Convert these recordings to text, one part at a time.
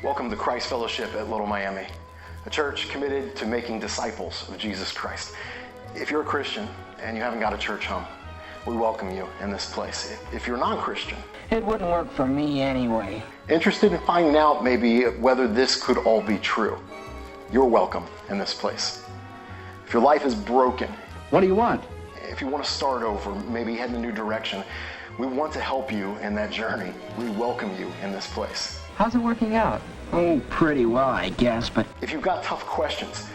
Welcome to Christ Fellowship at Little Miami, a church committed to making disciples of Jesus Christ. If you're a Christian and you haven't got a church home, we welcome you in this place. If you're non-Christian, it wouldn't work for me anyway. Interested in finding out maybe whether this could all be true, you're welcome in this place. If your life is broken, what do you want? If you want to start over, maybe head in a new direction, we want to help you in that journey. We welcome you in this place. How's it working out? Oh, pretty well, I guess, but... If you've got tough questions,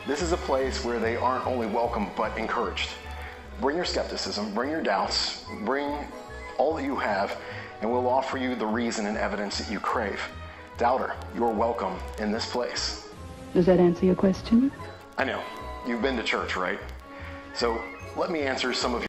this is a place where they aren't only welcome, but encouraged. Bring your skepticism, bring your doubts, bring all that you have, and we'll offer you the reason and evidence that you crave. Doubter, you're welcome in this place. Does that answer your question? I know. You've been to church, right? So let me answer some of your...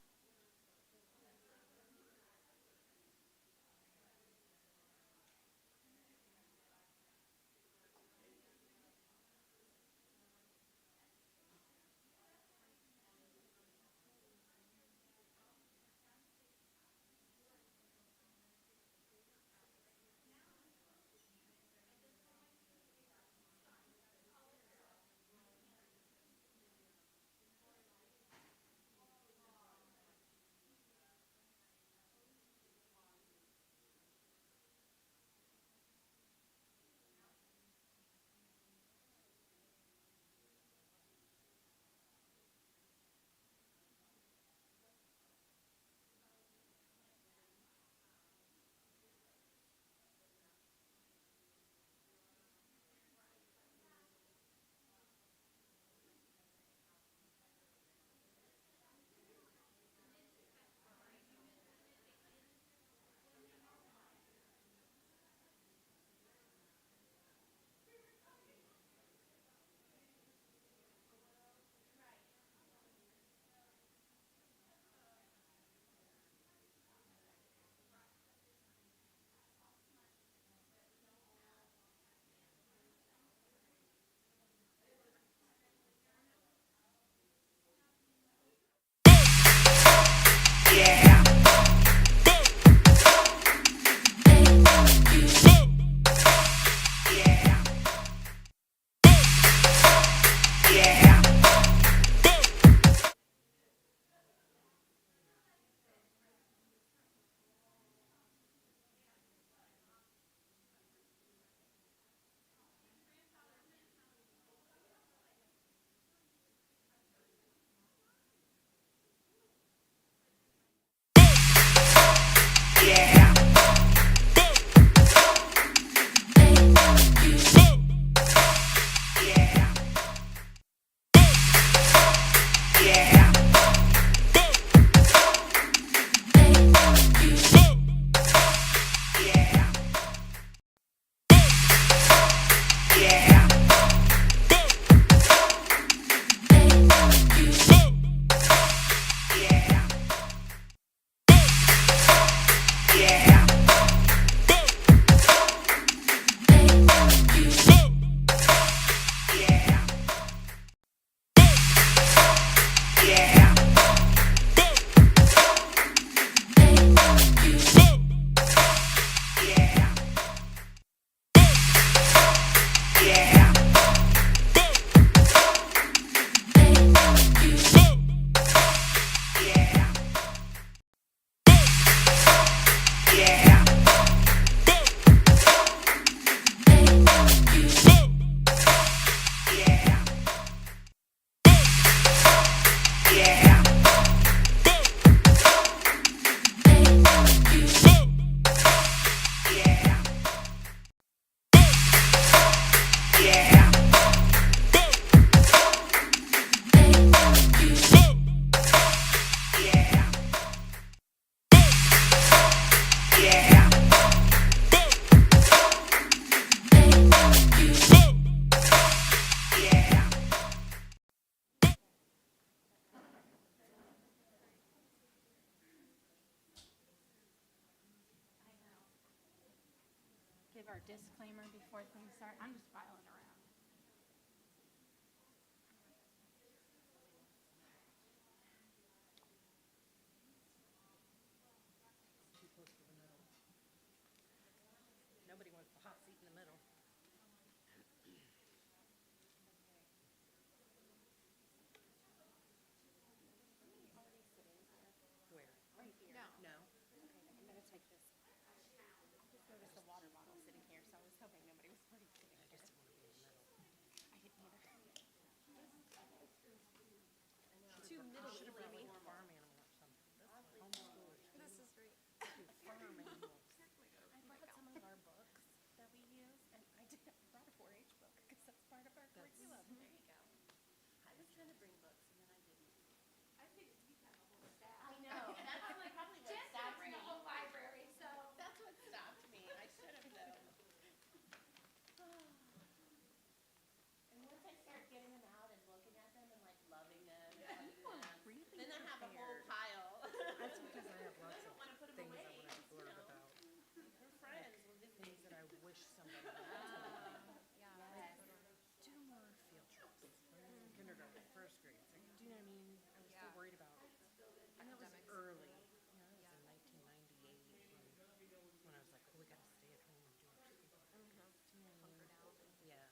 Give our disclaimer before things start. I'm just filing around. Nobody wants the hot seat in the middle. take this. I just noticed the water bottle sitting here, so I was hoping nobody was already sitting here. I just want to be in the middle. I didn't either. Two middle Should have brought like living. a farm animal or something. This homeschoolers This is great. do farm animals. I brought some of our books that we use, and I brought a 4-H book because that's part of our curriculum. There you go. I was trying to bring books and then I didn't. I figured you'd have a whole staff. I know. That's like probably what stopped me. Bring a whole library, so That's what stopped me. I should have though. And once I start getting them out and looking at them and like loving them, Really then I have a whole prepared. pile. That's because I have lots of want to put them things away. I want to blurb about. They're friends. We're visiting. Things that I wish somebody would tell me. Yes. Do more field trips. Kindergarten, first grade. So, do you know what I mean? I was so worried about. And that was early. You know, that was in 1998 when I was like, oh, we got to stay at home and do our school. Do you know what I mean? Yes.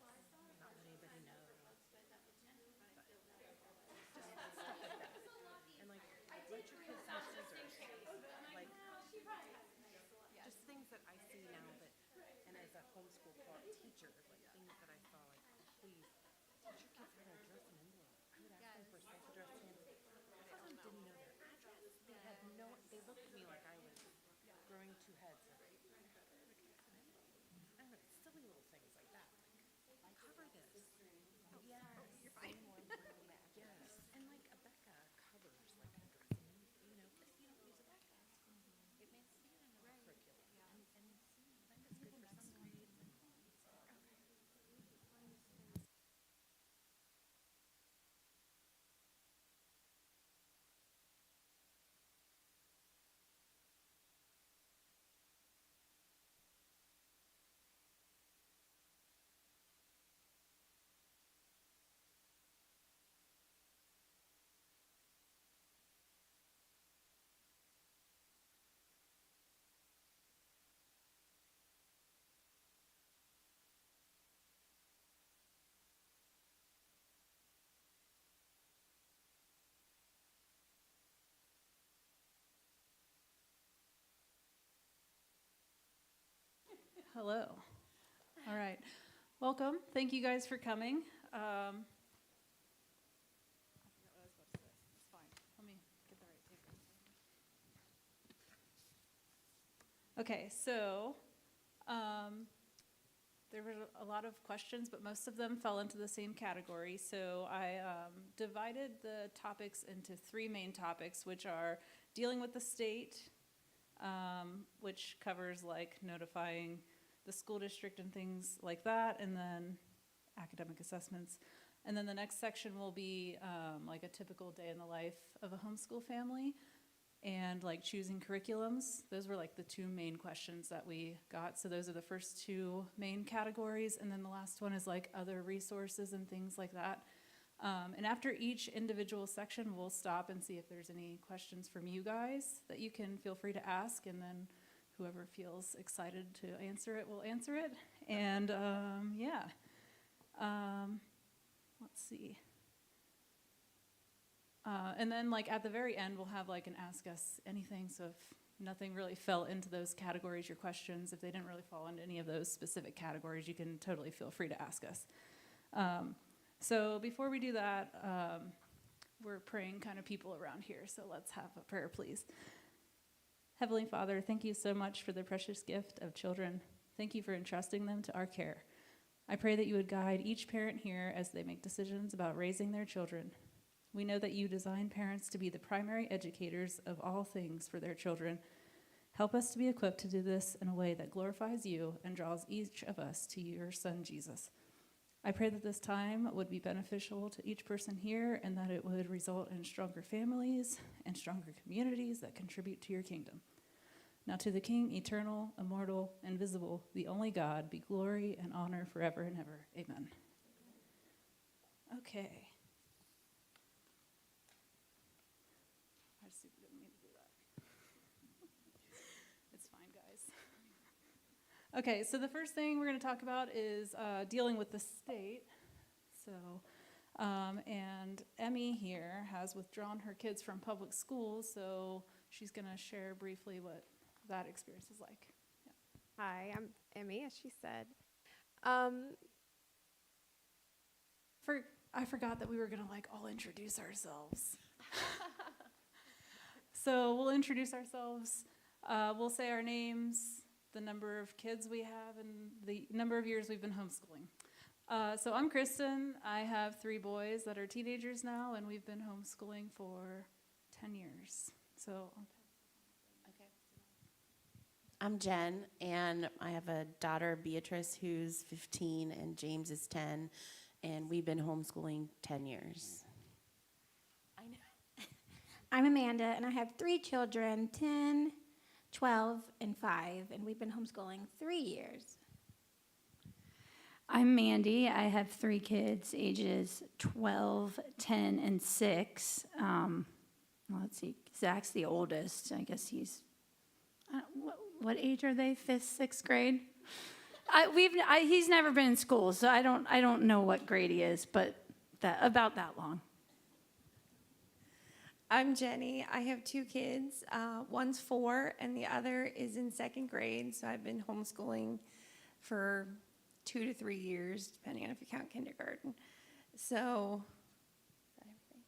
Not let anybody know. And like, let your kids have scissors. Like, just things that I see now that, and as a homeschool teacher, like things that I saw, like, please teach your kids how to address an envelope. I would ask them for self-addressed envelopes. Some of them didn't know their address. They had no, they looked at me like I was growing two heads. Like, I don't know, silly little things like that. Like, cover this. Oh, yes. You're fine. Yes. And like Becca covers like addressing, you know, because you don't use a Becca. It may see it in the curriculum. And see, that is good for some grades. Hello. All right. Welcome. Thank you guys for coming. I forgot what I was about to say. It's fine. Let me get the right paper. Okay, so there were a lot of questions, but most of them fell into the same category. So I divided the topics into 3 main topics, which are dealing with the state, which covers like notifying the school district and things like that, and then academic assessments. And then the next section will be like a typical day in the life of a homeschool family and like choosing curriculums. Those were like the 2 main questions that we got. So those are the first 2 main categories. And then the last one is like other resources and things like that. And after each individual section, we'll stop and see if there's any questions from you guys that you can feel free to ask. And then whoever feels excited to answer it will answer it. And yeah, let's see. And then like at the very end, we'll have like an ask us anything. So if nothing really fell into those categories, your questions, if they didn't really fall into any of those specific categories, you can totally feel free to ask us. So before we do that, we're praying kind of people around here. So let's have a prayer, please. Heavenly Father, thank you so much for the precious gift of children. Thank you for entrusting them to our care. I pray that you would guide each parent here as they make decisions about raising their children. We know that you design parents to be the primary educators of all things for their children. Help us to be equipped to do this in a way that glorifies you and draws each of us to your Son, Jesus. I pray that this time would be beneficial to each person here and that it would result in stronger families and stronger communities that contribute to your kingdom. Now to the King, eternal, immortal, invisible, the only God, be glory and honor forever and ever. Amen. Okay. I just didn't mean to do that. It's fine, guys. Okay, so the first thing we're going to talk about is dealing with the state. So, and Emmy here has withdrawn her kids from public schools, so she's going to share briefly what that experience is like. Yeah. Hi, I'm Emmy, as she said. I forgot that we were gonna like all introduce ourselves. So we'll introduce ourselves. We'll say our names, the number of kids we have, and the number of years we've been homeschooling. So I'm Kristen. I have 3 boys that are teenagers now, and we've been homeschooling for 10 years. So. Okay. I'm Jen, and I have a daughter, Beatrice, who's 15, and James is 10, and we've been homeschooling 10 years. I know. I'm Amanda, and I have 3 children, 10, 12, and 5, and we've been homeschooling 3 years. I'm Mandy. I have 3 kids, ages 12, 10, and 6. Let's see, Zach's the oldest. I guess he's, what age are they? 5th, 6th grade? He's never been in school, so I don't know what grade he is, but about that long. I'm Jenny. I have 2 kids. One's 4, and the other is in 2nd grade. So I've been homeschooling for 2 to 3 years, depending on if you count kindergarten. So, is that everything?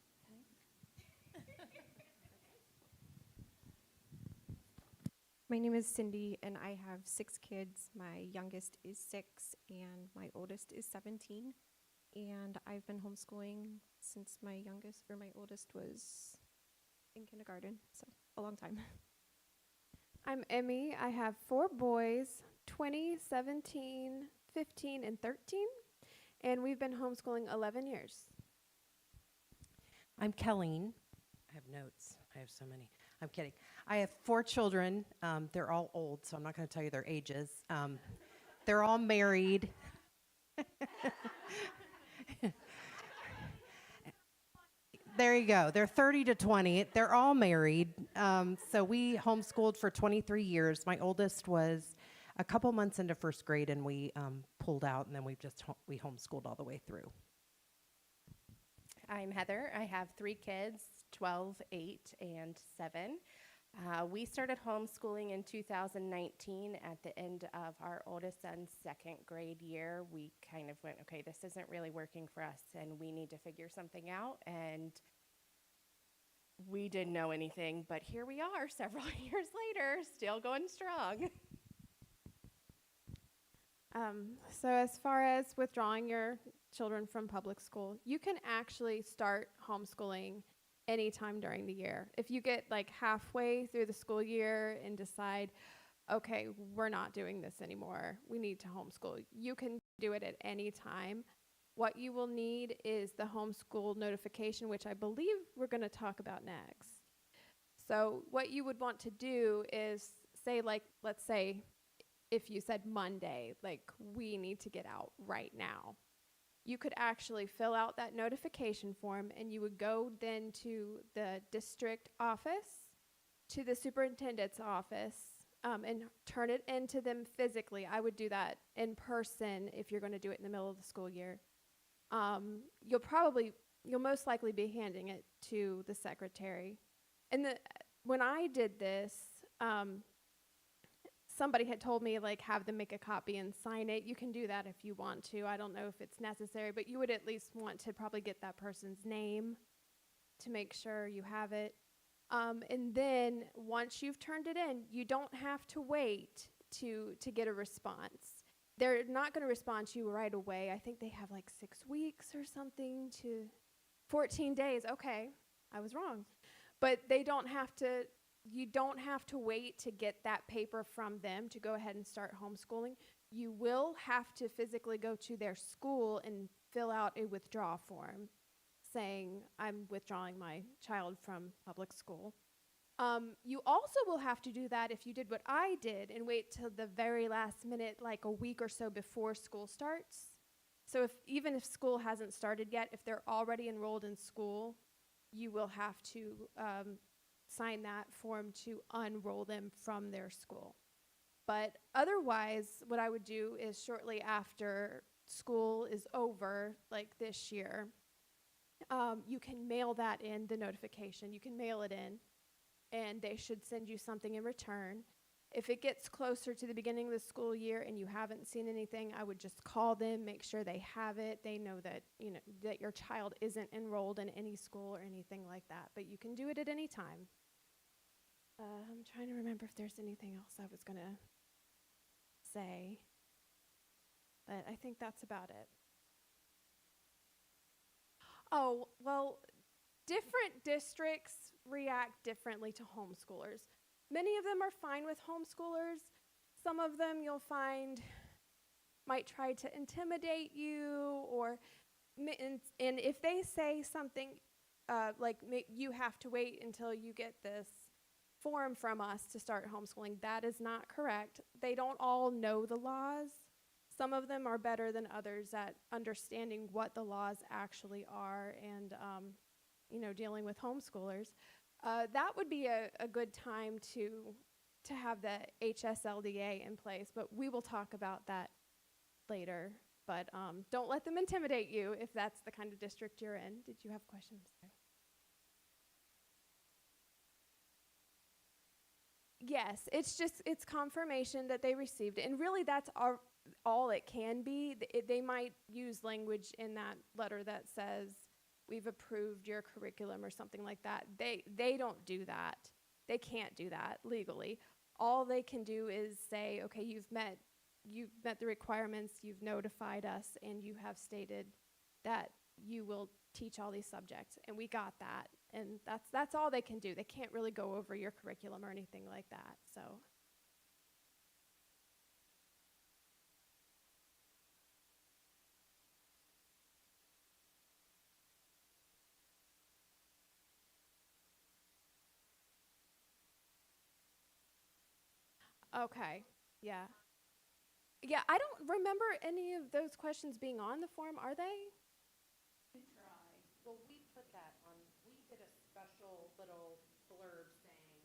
My name is Cindy, and I have 6 kids. My youngest is 6, and my oldest is 17. And I've been homeschooling since my oldest was in kindergarten, so a long time. I'm Emmy. I have 4 boys, 20, 17, 15, and 13, and we've been homeschooling 11 years. I'm Colleen. I have notes. I have so many. I'm kidding. I have 4 children. They're all old, so I'm not going to tell you their ages. They're all married. There you go. They're 30 to 20. They're all married. So we homeschooled for 23 years. My oldest was a couple months into 1st grade, and we pulled out, and then we homeschooled all the way through. I'm Heather. I have 3 kids, 12, 8, and 7. We started homeschooling in 2019 at the end of our oldest son's 2nd grade year. We kind of went, okay, this isn't really working for us, and we need to figure something out. And we didn't know anything, but here we are several years later, still going strong. So as far as withdrawing your children from public school, you can actually start homeschooling anytime during the year. If you get like halfway through the school year and decide, okay, we're not doing this anymore, we need to homeschool, you can do it at any time. What you will need is the homeschool notification, which I believe we're going to talk about next. So what you would want to do is say, like, let's say if you said Monday, like, we need to get out right now, you could actually fill out that notification form, and you would go then to the district office, to the superintendent's office, and turn it into them physically. I would do that in person if you're going to do it in the middle of the school year. You'll most likely be handing it to the secretary. And when I did this, somebody had told me, like, have them make a copy and sign it. You can do that if you want to. I don't know if it's necessary, but you would at least want to probably get that person's name to make sure you have it. And then once you've turned it in, you don't have to wait to get a response. They're not going to respond to you right away. I think they have like 6 weeks or something to 14 days. Okay, I was wrong. But you don't have to wait to get that paper from them to go ahead and start homeschooling. You will have to physically go to their school and fill out a withdrawal form saying, I'm withdrawing my child from public school. You also will have to do that if you did what I did and wait till the very last minute, like a week or so before school starts. So even if school hasn't started yet, if they're already enrolled in school, you will have to sign that form to unroll them from their school. But otherwise, what I would do is shortly after school is over, like this year, you can mail that in, the notification. You can mail it in, and they should send you something in return. If it gets closer to the beginning of the school year and you haven't seen anything, I would just call them, make sure they have it. They know that, that your child isn't enrolled in any school or anything like that. But you can do it at any time. I'm trying to remember if there's anything else I was going to say. But I think that's about it. Oh, well, different districts react differently to homeschoolers. Many of them are fine with homeschoolers. Some of them you'll find might try to intimidate you, or and if they say something like you have to wait until you get this form from us to start homeschooling, that is not correct. They don't all know the laws. Some of them are better than others at understanding what the laws actually are and dealing with homeschoolers. That would be a good time to have the HSLDA in place, but we will talk about that later. But don't let them intimidate you if that's the kind of district you're in. Did you have questions? Yes, it's confirmation that they received it. And really that's all it can be. They might use language in that letter that says, we've approved your curriculum or something like that. They don't do that. They can't do that legally. All they can do is say, okay, you've met the requirements, you've notified us, and you have stated that you will teach all these subjects. And we got that. And that's all they can do. They can't really go over your curriculum or anything like that. So. Okay, yeah. Yeah, I don't remember any of those questions being on the form, are they? Well, we put that on, we did a special little blurb saying,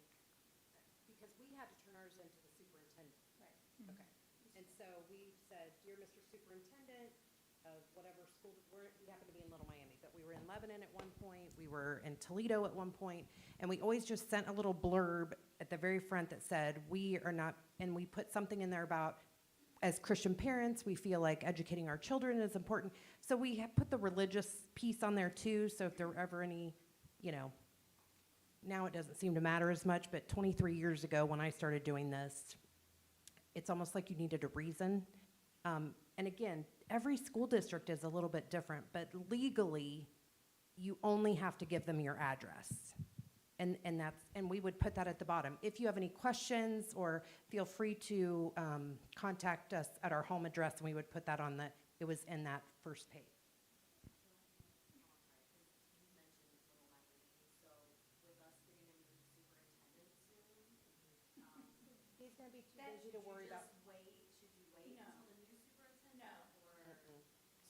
because we had to turn ours into the superintendent. Right. Okay. And so we said, dear Mr. Superintendent of whatever school, we happen to be in Little Miami, but we were in Lebanon at one point, we were in Toledo at one point, and we always just sent a little blurb at the very front that said, we are not, and we put something in there about, as Christian parents, we feel like educating our children is important. So we have put the religious piece on there too, so if there were ever any, now it doesn't seem to matter as much, but 23 years ago when I started doing this, it's almost like you needed a reason. And again, every school district is a little bit different, but legally, you only have to give them your address. And we would put that at the bottom. If you have any questions, or feel free to contact us at our home address, and we would put that it was in that first page. He's going to be too busy to worry about. Should you wait until the new superintendent? No.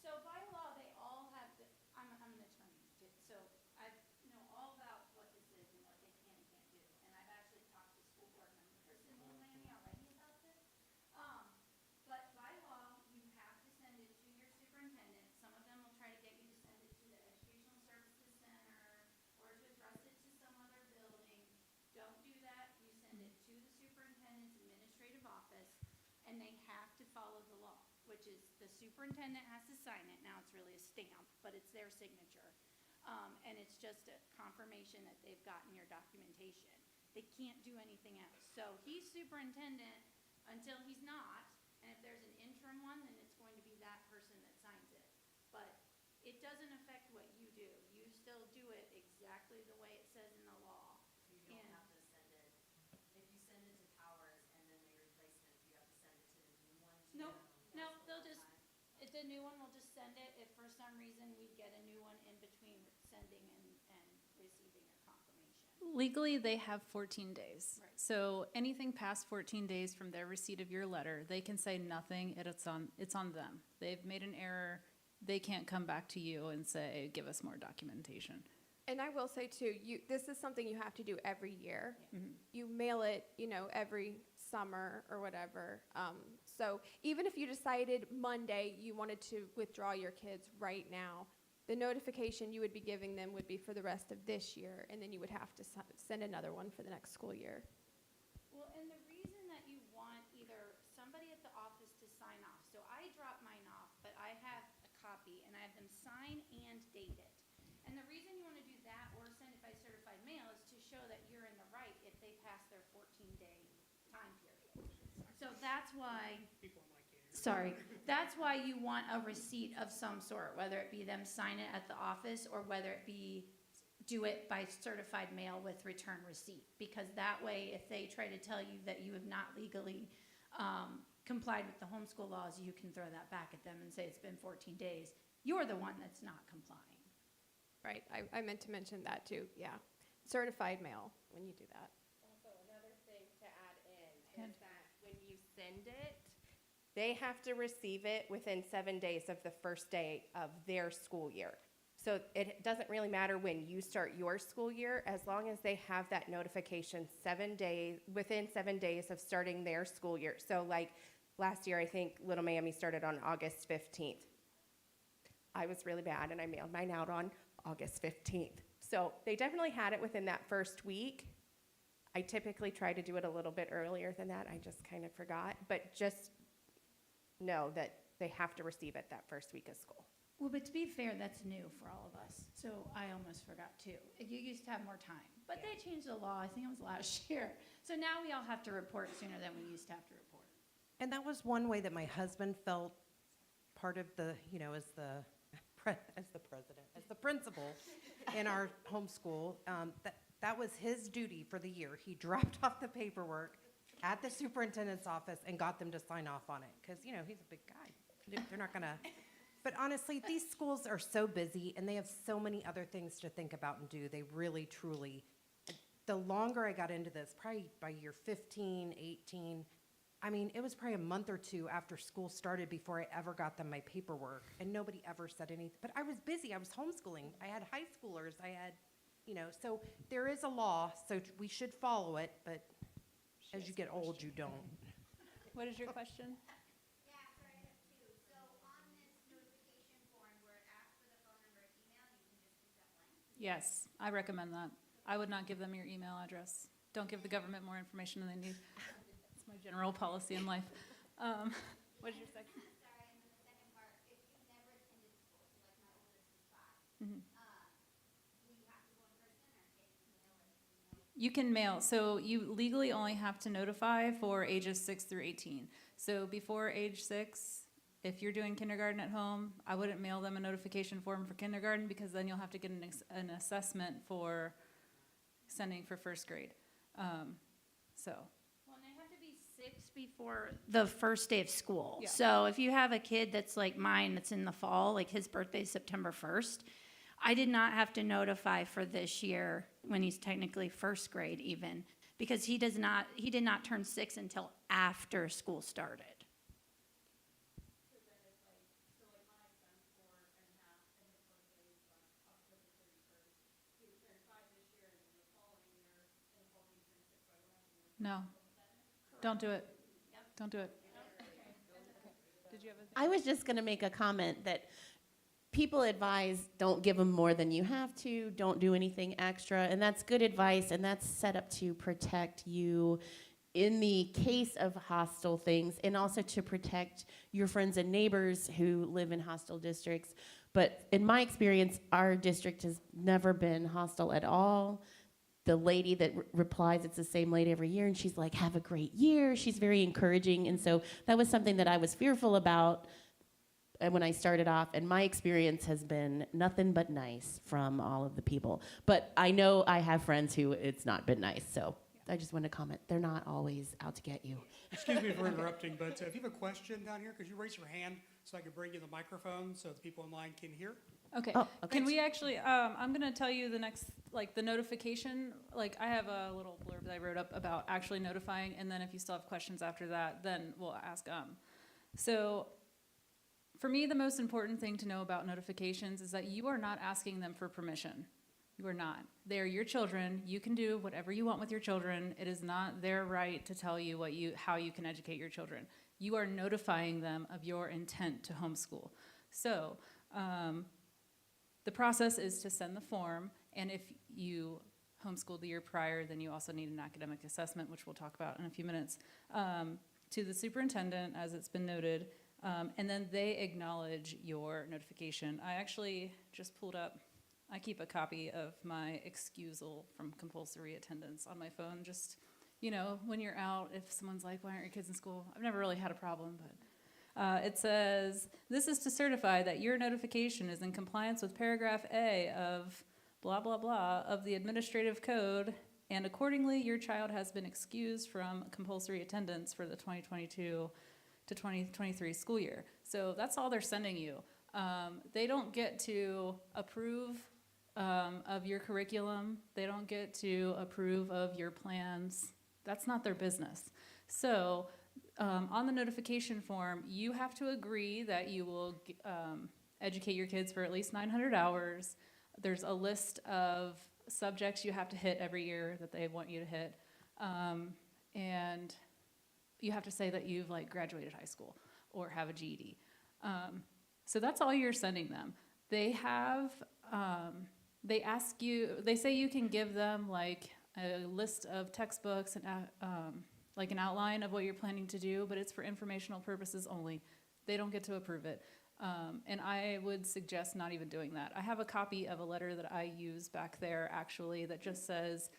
So by law, they all have, I'm an attorney, so I know all about what this is and what they can and can't do. And I've actually talked to school board members in Little Miami already about this. But by law, you have to send it to your superintendent. Some of them will try to get you to send it to the Educational Services Center or to address it to some other building. Don't do that. You send it to the superintendent's administrative office, and they have to follow the law, which is the superintendent has to sign it. Now, it's really a stamp, but it's their signature. And it's just a confirmation that they've gotten your documentation. They can't do anything else. So he's superintendent until he's not, and if there's an interim one, then it's going to be that person that signs it. But it doesn't affect what you do. You still do it exactly the way it says in the law. So you don't have to send it, if you send it to Powers and then the replacement, you have to send it to the new one? Nope, nope, they'll just, the new one will just send it if for some reason we get a new one in between sending and receiving your confirmation. Legally, they have 14 days. Right. So anything past 14 days from their receipt of your letter, they can say nothing, it's on them. They've made an error, they can't come back to you and say, give us more documentation. And I will say too, this is something you have to do every year. Yeah. Mm-hmm. You mail it, every summer or whatever. So even if you decided Monday you wanted to withdraw your kids right now, the notification you would be giving them would be for the rest of this year, and then you would have to send another one for the next school year. Well, and the reason that you want either somebody at the office to sign off. So I drop mine off, but I have a copy and I have them sign and date it. And the reason you want to do that or send it by certified mail is to show that you're in the right if they pass their 14-day time period. So that's why, sorry, that's why you want a receipt of some sort, whether it be them sign it at the office or whether it be do it by certified mail with return receipt. Because that way, if they try to tell you that you have not legally complied with the homeschool laws, you can throw that back at them and say it's been 14 days. You're the one that's not complying. Right, I meant to mention that too, yeah. Certified mail when you do that. Also, another thing to add in is that when you send it, they have to receive it within 7 days of the first day of their school year. So it doesn't really matter when you start your school year, as long as they have that notification within 7 days of starting their school year. So like last year, I think Little Mammy started on August 15th. I was really bad and I mailed mine out on August 15th. So they definitely had it within that first week. I typically try to do it a little bit earlier than that. I just kind of forgot. But just know that they have to receive it that first week of school. Well, but to be fair, that's new for all of us. So I almost forgot too. You used to have more time, but they changed the law. I think it was last year. So now we all have to report sooner than we used to have to report. And that was one way that my husband felt part of the, as the president, as the principal in our homeschool. That was his duty for the year. He dropped off the paperwork at the superintendent's office and got them to sign off on it. Because, he's a big guy. They're not going to. But honestly, these schools are so busy and they have so many other things to think about and do. They really, truly, the longer I got into this, probably by year 15, 18, it was probably a month or two after school started before I ever got them my paperwork. And nobody ever said anything. But I was busy. I was homeschooling. I had high schoolers. I had, so there is a law, so we should follow it. But as you get old, you don't. What is your question? Yes, I recommend that. I would not give them your email address. Don't give the government more information than they need. It's my general policy in life. What is your second? Sorry, and then the second part, if you've never attended school, so like my oldest is 5, Mhm. do you have to go in person or can you mail it? You can mail. So you legally only have to notify for ages 6 through 18. So before age 6, if you're doing kindergarten at home, I wouldn't mail them a notification form for kindergarten because then you'll have to get an assessment for sending for first grade. Well, and they have to be 6 before the first day of school. Yeah. So if you have a kid that's like mine that's in the fall, like his birthday's September 1st, I did not have to notify for this year when he's technically first grade even, because he did not turn 6 until after school started. No, don't do it. Don't do it. Did you have a? I was just going to make a comment that people advise don't give them more than you have to, don't do anything extra, and that's good advice, and that's set up to protect you in the case of hostile things, and also to protect your friends and neighbors who live in hostile districts. But in my experience, our district has never been hostile at all. The lady that replies, it's the same lady every year, and she's like, have a great year. She's very encouraging, and so that was something that I was fearful about when I started off, and my experience has been nothing but nice from all of the people. But I know I have friends who it's not been nice, so I just want to comment. They're not always out to get you. Excuse me for interrupting, but if you have a question down here, could you raise your hand so I can bring you the microphone so the people online can hear? Okay. Oh, okay. Can we actually, I'm going to tell you the next, the notification, I have a little blurb that I wrote up about actually notifying, and then if you still have questions after that, then we'll ask. So for me, the most important thing to know about notifications is that you are not asking them for permission. You are not. They are your children. You can do whatever you want with your children. It is not their right to tell you how you can educate your children. You are notifying them of your intent to homeschool. So, the process is to send the form, and if you homeschooled the year prior, then you also need an academic assessment, which we'll talk about in a few minutes, to the superintendent, as it's been noted, and then they acknowledge your notification. I actually just pulled up, I keep a copy of my excusal from compulsory attendance on my phone, just, you know, when you're out, if someone's like, why aren't your kids in school? I've never really had a problem, but it says, this is to certify that your notification is in compliance with paragraph A of blah, blah, blah of the administrative code, and accordingly, your child has been excused from compulsory attendance for the 2022 to 2023 school year. So that's all they're sending you. They don't get to approve of your curriculum. They don't get to approve of your plans. That's not their business. So on the notification form, you have to agree that you will educate your kids for at least 900 hours. There's a list of subjects you have to hit every year that they want you to hit. And you have to say that you've like graduated high school or have a GED. So that's all you're sending them. They have, they ask you, they say you can give them like a list of textbooks and like an outline of what you're planning to do, but it's for informational purposes only. They don't get to approve it. And I would suggest not even doing that. I have a copy of a letter that I use back there actually that just says,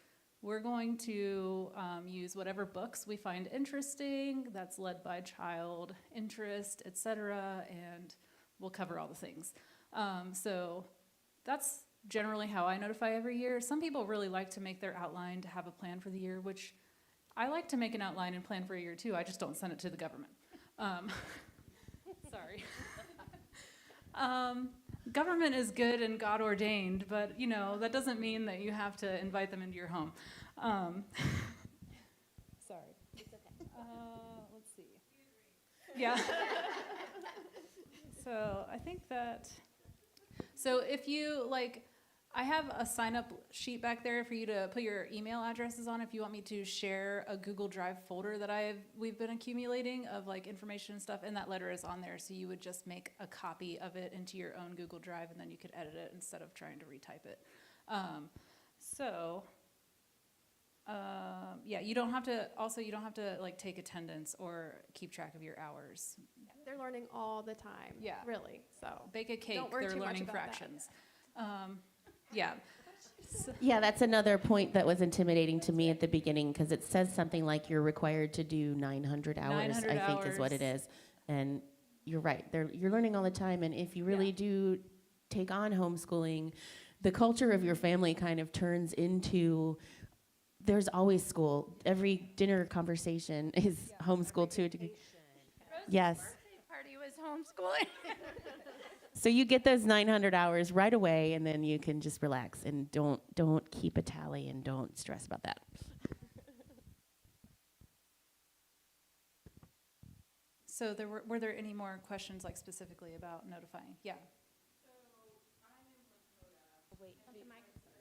we're going to use whatever books we find interesting, that's led by child interest, etc., and we'll cover all the things. So that's generally how I notify every year. Some people really like to make their outline to have a plan for the year, which I like to make an outline and plan for a year too. I just don't send it to the government. Sorry. Government is good and God ordained, but you know, that doesn't mean that you have to invite them into your home. Sorry. It's okay. Let's see. Yeah. So I think that, so if you like, I have a sign up sheet back there for you to put your email addresses on if you want me to share a Google Drive folder that we've been accumulating of like information and stuff, and that letter is on there, so you would just make a copy of it into your own Google Drive and then you could edit it instead of trying to retype it. Yeah, you don't have to like take attendance or keep track of your hours. They're learning all the time. Yeah. Really. So Bake a cake, don't worry they're too much learning about that. fractions. Yeah. Yeah, that's another point that was intimidating to me at the beginning, because it says something like you're required to do 900 hours, 900 I think is what it is. And you're right, you're learning all the time, and if you really do take on homeschooling, the culture of your family kind of turns into, there's always school. Every dinner conversation is homeschool too. Yes. Party was homeschooling. So you get those 900 hours right away, and then you can just relax and don't keep a tally and don't stress about that. So were there any more questions like specifically about notifying? Yeah.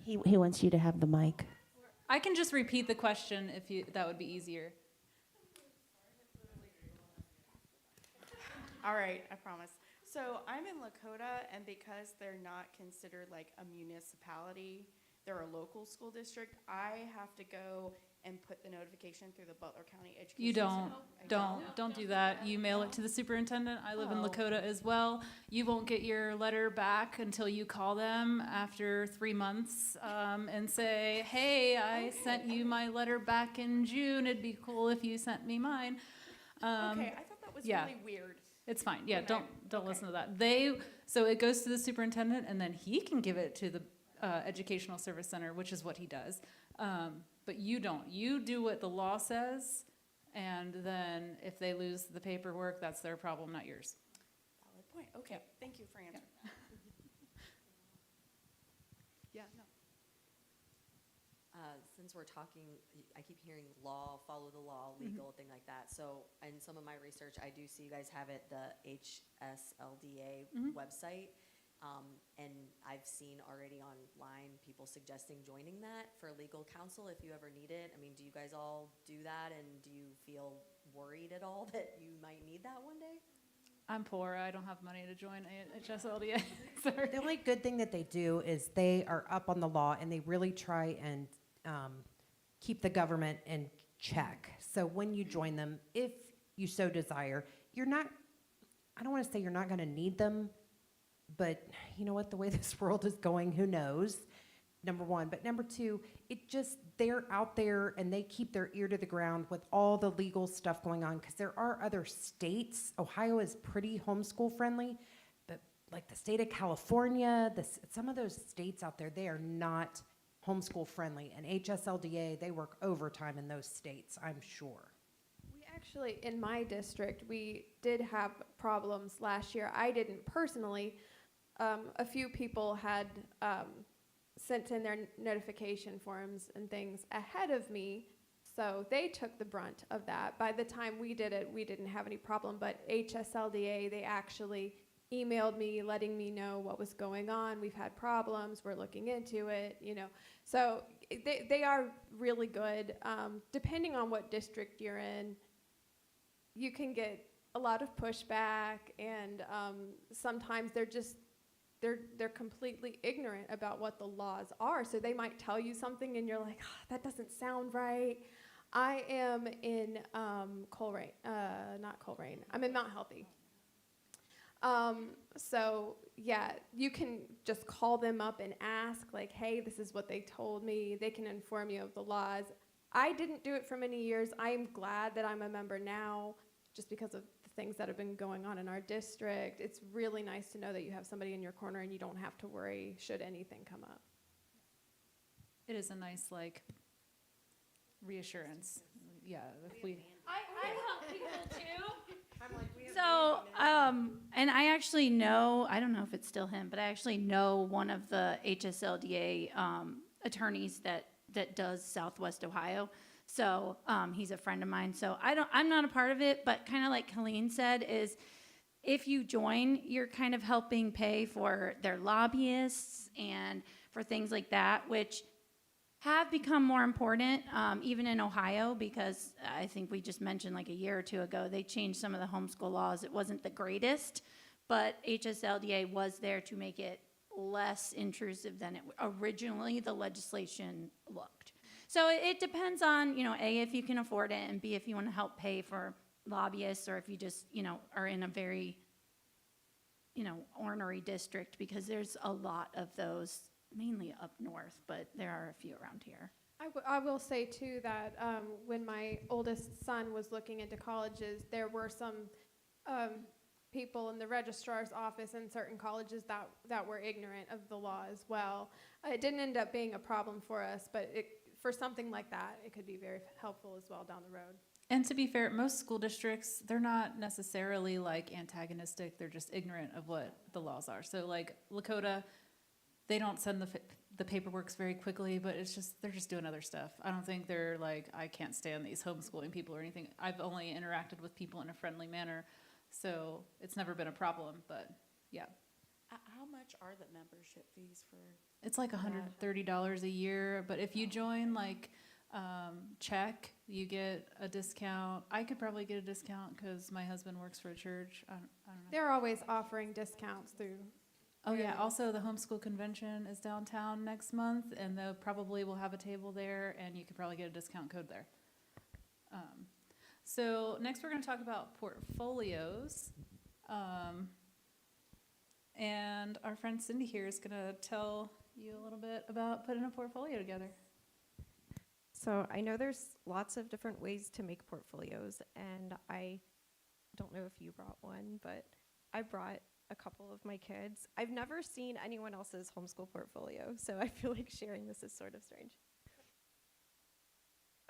He wants you to have the mic. I can just repeat the question if that would be easier. All right, I promise. So I'm in Lakota, and because they're not considered like a municipality, they're a local school district, I have to go and put the notification through the Butler County Education You System. don't do that. You mail it to the superintendent. I live in Oh. Lakota as well. You won't get your letter back until you call them after 3 months and say, hey, I sent you my letter back in June. It'd be cool if you sent me mine. Okay, I thought that was really weird. It's fine. Yeah, don't listen to that. So it goes to the superintendent, and then he can give it to the Educational Service Center, which is what he does. But you don't. You do what the law says, and then if they lose the paperwork, that's their problem, not yours. Valid point. Okay, thank you for answering that. Yeah, no. Since we're talking, I keep hearing law, follow the law, legal, thing like that. So in some of my research, I do see you guys have it, the HSLDA website. And I've seen already online people suggesting joining that for legal counsel if you ever need it. I mean, do you guys all do that, and do you feel worried at all that you might need that one day? I'm poor. I don't have money to join HSLDA. Sorry. The only good thing that they do is they are up on the law, and they really try and keep the government in check. So when you join them, if you so desire, you're not, I don't want to say you're not going to need them, but you know what, the way this world is going, who knows? Number one. But number two, they're out there and they keep their ear to the ground with all the legal stuff going on, because there are other states. Ohio is pretty homeschool friendly, but like the state of California, some of those states out there, they are not homeschool friendly. And HSLDA, they work overtime in those states, I'm sure. We actually, in my district, we did have problems last year. I didn't personally. A few people had sent in their notification forms and things ahead of me, so they took the brunt of that. By the time we did it, we didn't have any problem, but HSLDA, they actually emailed me letting me know what was going on. We've had problems, we're looking into it, you know. So they are really good. Depending on what district you're in, you can get a lot of pushback, and sometimes they're completely ignorant about what the laws are. So they might tell you something and you're like, oh, that doesn't sound right. I am in not Coleraine, I'm in Mount Healthy. So yeah, you can just call them up and ask, like, hey, this is what they told me. They can inform you of the laws. I didn't do it for many years. I am glad that I'm a member now, just because of the things that have been going on in our district. It's really nice to know that you have somebody in your corner and you don't have to worry should anything come up. It is a nice, like, reassurance. Yeah, if we. I help people too. So, and I actually know, I don't know if it's still him, but I actually know one of the HSLDA attorneys that does Southwest Ohio. So he's a friend of mine. So I'm not a part of it, but kind of like Colleen said, is if you join, you're kind of helping pay for their lobbyists and for things like that, which have become more important, even in Ohio, because I think we just mentioned like a year or two ago, they changed some of the homeschool laws. It wasn't the greatest, but HSLDA was there to make it less intrusive than it originally the legislation looked. So it depends on, you know, A, if you can afford it, and B, if you want to help pay for lobbyists, or if you just, you know, are in a very, you know, ornery district, because there's a lot of those, mainly up north, but there are a few around here. I will say too that when my oldest son was looking into colleges, there were some people in the registrar's office in certain colleges that were ignorant of the law as well. It didn't end up being a problem for us, but for something like that, it could be very helpful as well down the road. And to be fair, most school districts, they're not necessarily like antagonistic, they're just ignorant of what the laws are. So like Lakota, they don't send the paperwork very quickly, but they're just doing other stuff. I don't think they're like, I can't stand these homeschooling people or anything. I've only interacted with people in a friendly manner, so it's never been a problem, but yeah. How much are the membership fees for? It's like $130 a year, but if you join like Check, you get a discount. I could probably get a discount because my husband works for a church. I don't know. They're always offering discounts through. Oh yeah, also the homeschool convention is downtown next month, and they probably will have a table there, and you could probably get a discount code there. So next we're going to talk about portfolios. And our friend Cindy here is going to tell you a little bit about putting a portfolio together. So I know there's lots of different ways to make portfolios, and I don't know if you brought one, but I brought a couple of my kids. I've never seen anyone else's homeschool portfolio, so I feel like sharing this is sort of strange.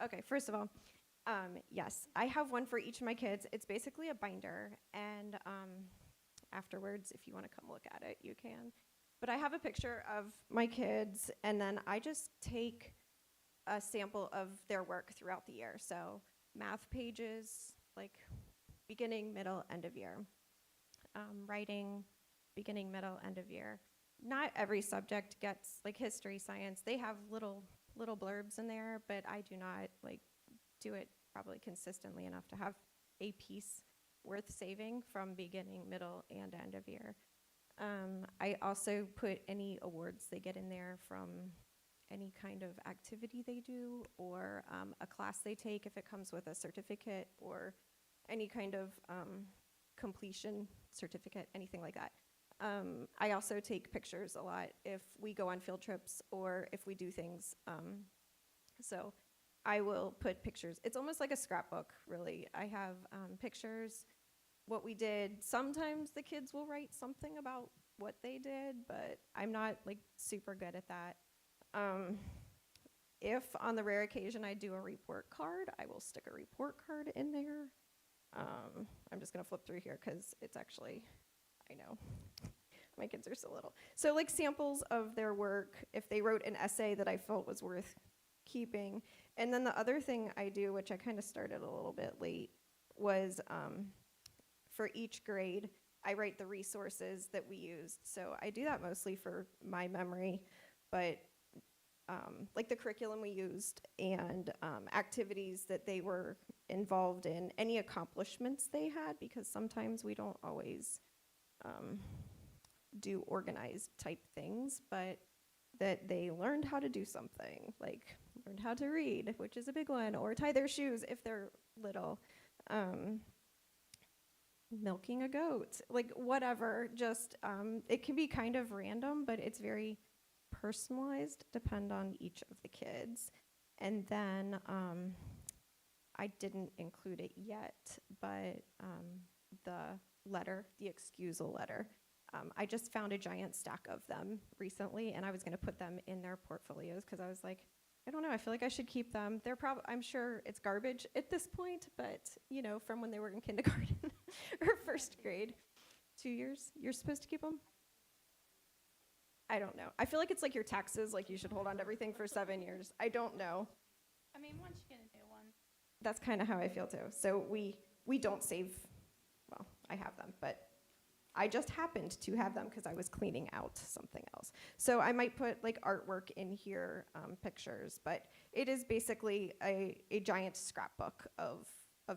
Okay, first of all, yes, I have one for each of my kids. It's basically a binder, and afterwards, if you want to come look at it, you can. But I have a picture of my kids, and then I just take a sample of their work throughout the year. So math pages, like beginning, middle, end of year. Writing, beginning, middle, end of year. Not every subject gets, like history, science, they have little blurbs in there, but I do not like do it probably consistently enough to have a piece worth saving from beginning, middle, and end of year. I also put any awards they get in there from any kind of activity they do, or a class they take if it comes with a certificate, or any kind of completion certificate, anything like that. I also take pictures a lot if we go on field trips or if we do things. So I will put pictures. It's almost like a scrapbook, really. I have pictures, what we did. Sometimes the kids will write something about what they did, but I'm not like super good at that. If on the rare occasion I do a report card, I will stick a report card in there. I'm just gonna flip through here because it's actually, I know, my kids are so little. So like samples of their work, if they wrote an essay that I felt was worth keeping. And then the other thing I do, which I kind of started a little bit late, was for each grade, I write the resources that we used. So I do that mostly for my memory, but like the curriculum we used and activities that they were involved in, any accomplishments they had, because sometimes we don't always do organized type things, but that they learned how to do something, like learned how to read, which is a big one, or tie their shoes if they're little, milking a goat, like whatever, just it can be kind of random, but it's very personalized, depend on each of the kids. And then I didn't include it yet, but the excusal letter, I just found a giant stack of them recently, and I was going to put them in their portfolios because I was like, I don't know, I feel like I should keep them. They're I'm sure it's garbage at this point, but you know, from when they were in kindergarten or first grade. 2 years, you're supposed to keep them? I don't know. I feel like it's like your taxes, like you should hold on to everything for 7 years. I don't know. I mean, once you get a new one. That's kind of how I feel too. So we don't save, well, I have them, but I just happened to have them because I was cleaning out something else. So I might put like artwork in here, pictures, but it is basically a giant scrapbook of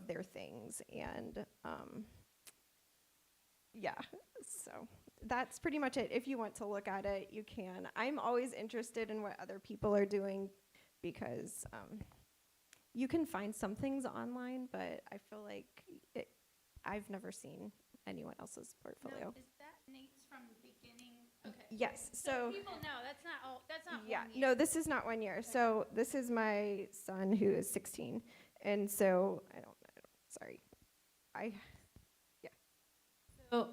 their things. And yeah, so that's pretty much it. If you want to look at it, you can. I'm always interested in what other people are doing because you can find some things online, but I feel like I've never seen anyone else's portfolio. Now, is that Nate's from the beginning? Okay. Yes. So people know that's not yeah. 1 year. No, this is not 1 year. So this is my son who is 16, and so sorry, yeah. So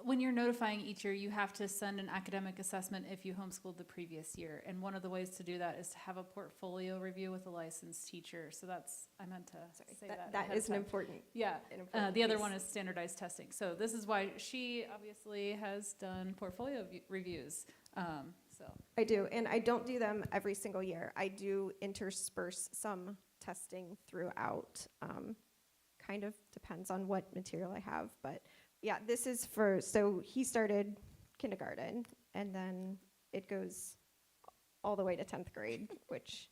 when you're notifying each year, you have to send an academic assessment if you homeschooled the previous year. And one of the ways to do that is to have a portfolio review with a licensed teacher. So I meant to say that. That is an important. Yeah. An important The other piece. one is standardized testing. So this is why she obviously has done portfolio reviews. So I do, and I don't do them every single year. I do intersperse some testing throughout. Kind of depends on what material I have, but yeah, this is so he started kindergarten, and then it goes all the way to 10th grade, which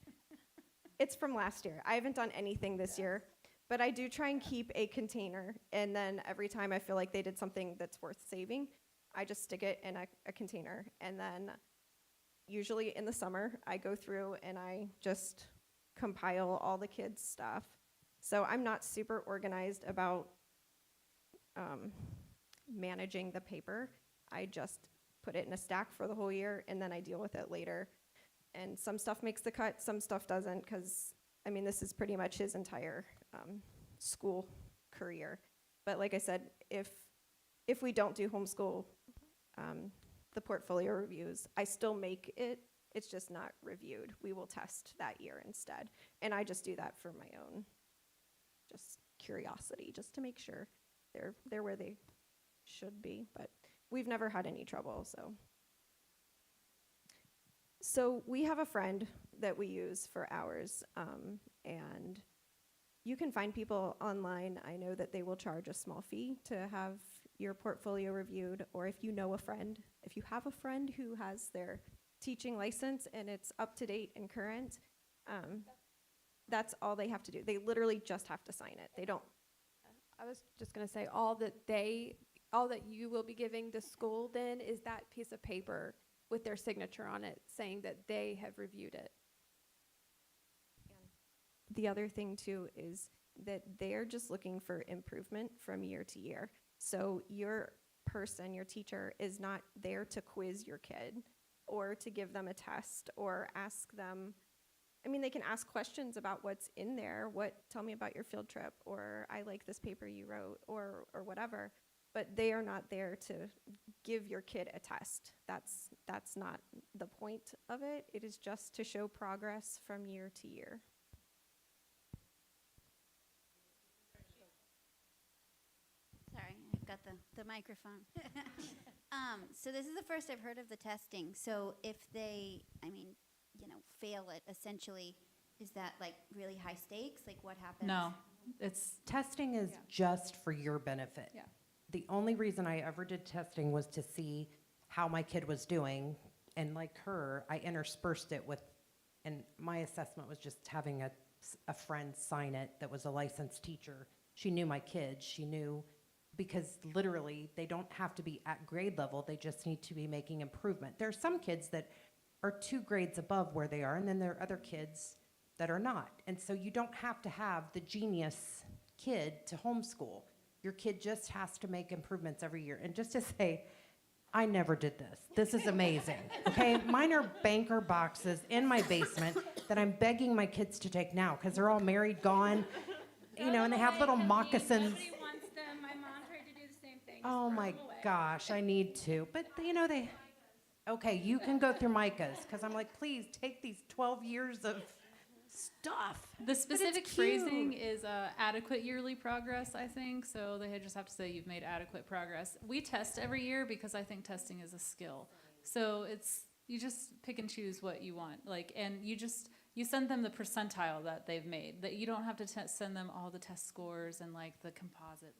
it's from last year. I haven't done anything this year, but I do try and keep a container, and then every time I feel like they did something that's worth saving, I just stick it in a container, and then usually in the summer, I go through and I just compile all the kids' stuff. So I'm not super organized about managing the paper. I just put it in a stack for the whole year, and then I deal with it later. And some stuff makes the cut, some stuff doesn't, because, I mean, this is pretty much his entire school career. But like I said, if we don't do homeschool, the portfolio reviews, I still make it. It's just not reviewed. We will test that year instead. And I just do that for my own just curiosity, just to make sure they're where they should be, but we've never had any trouble. So we have a friend that we use for ours, and you can find people online. I know that they will charge a small fee to have your portfolio reviewed, or if you know a friend, if you have a friend who has their teaching license and it's up to date and current, that's all they have to do. They literally just have to sign it. They don't. I was just going to say all that you will be giving the school then is that piece of paper with their signature on it saying that they have reviewed it. The other thing too is that they're just looking for improvement from year to year. So your person, your teacher, is not there to quiz your kid or to give them a test or ask them. I mean, they can ask questions about what's in there. Tell me about your field trip, or I like this paper you wrote, or whatever. But they are not there to give your kid a test. That's not the point of it. It is just to show progress from year to year. Sorry, I've got the microphone. So this is the first I've heard of the testing. So if they, fail it, essentially, is that like really high stakes? Like what happens? No, it's Testing is just for your benefit. Yeah. The only reason I ever did testing was to see how my kid was doing. And like her, I interspersed it with, and my assessment was just having a friend sign it that was a licensed teacher. She knew my kids. She knew, because literally they don't have to be at grade level. They just need to be making improvement. There are some kids that are 2 grades above where they are, and then there are other kids that are not. And so you don't have to have the genius kid to homeschool. Your kid just has to make improvements every year. And just to say, I never did this. This is amazing, okay? Mine are banker boxes in my basement that I'm begging my kids to take now because they're all married, gone, and they have little moccasins. Nobody wants them. My mom tried to do the same thing. Oh my gosh, I need to. But they, okay, you can go through Micah's because I'm like, please take these 12 years of stuff. The specific phrasing is adequate yearly progress, I think. So they just have to say you've made adequate progress. We test every year because I think testing is a skill. So you just pick and choose what you want. And you send them the percentile that they've made. That you don't have to send them all the test scores and the composite,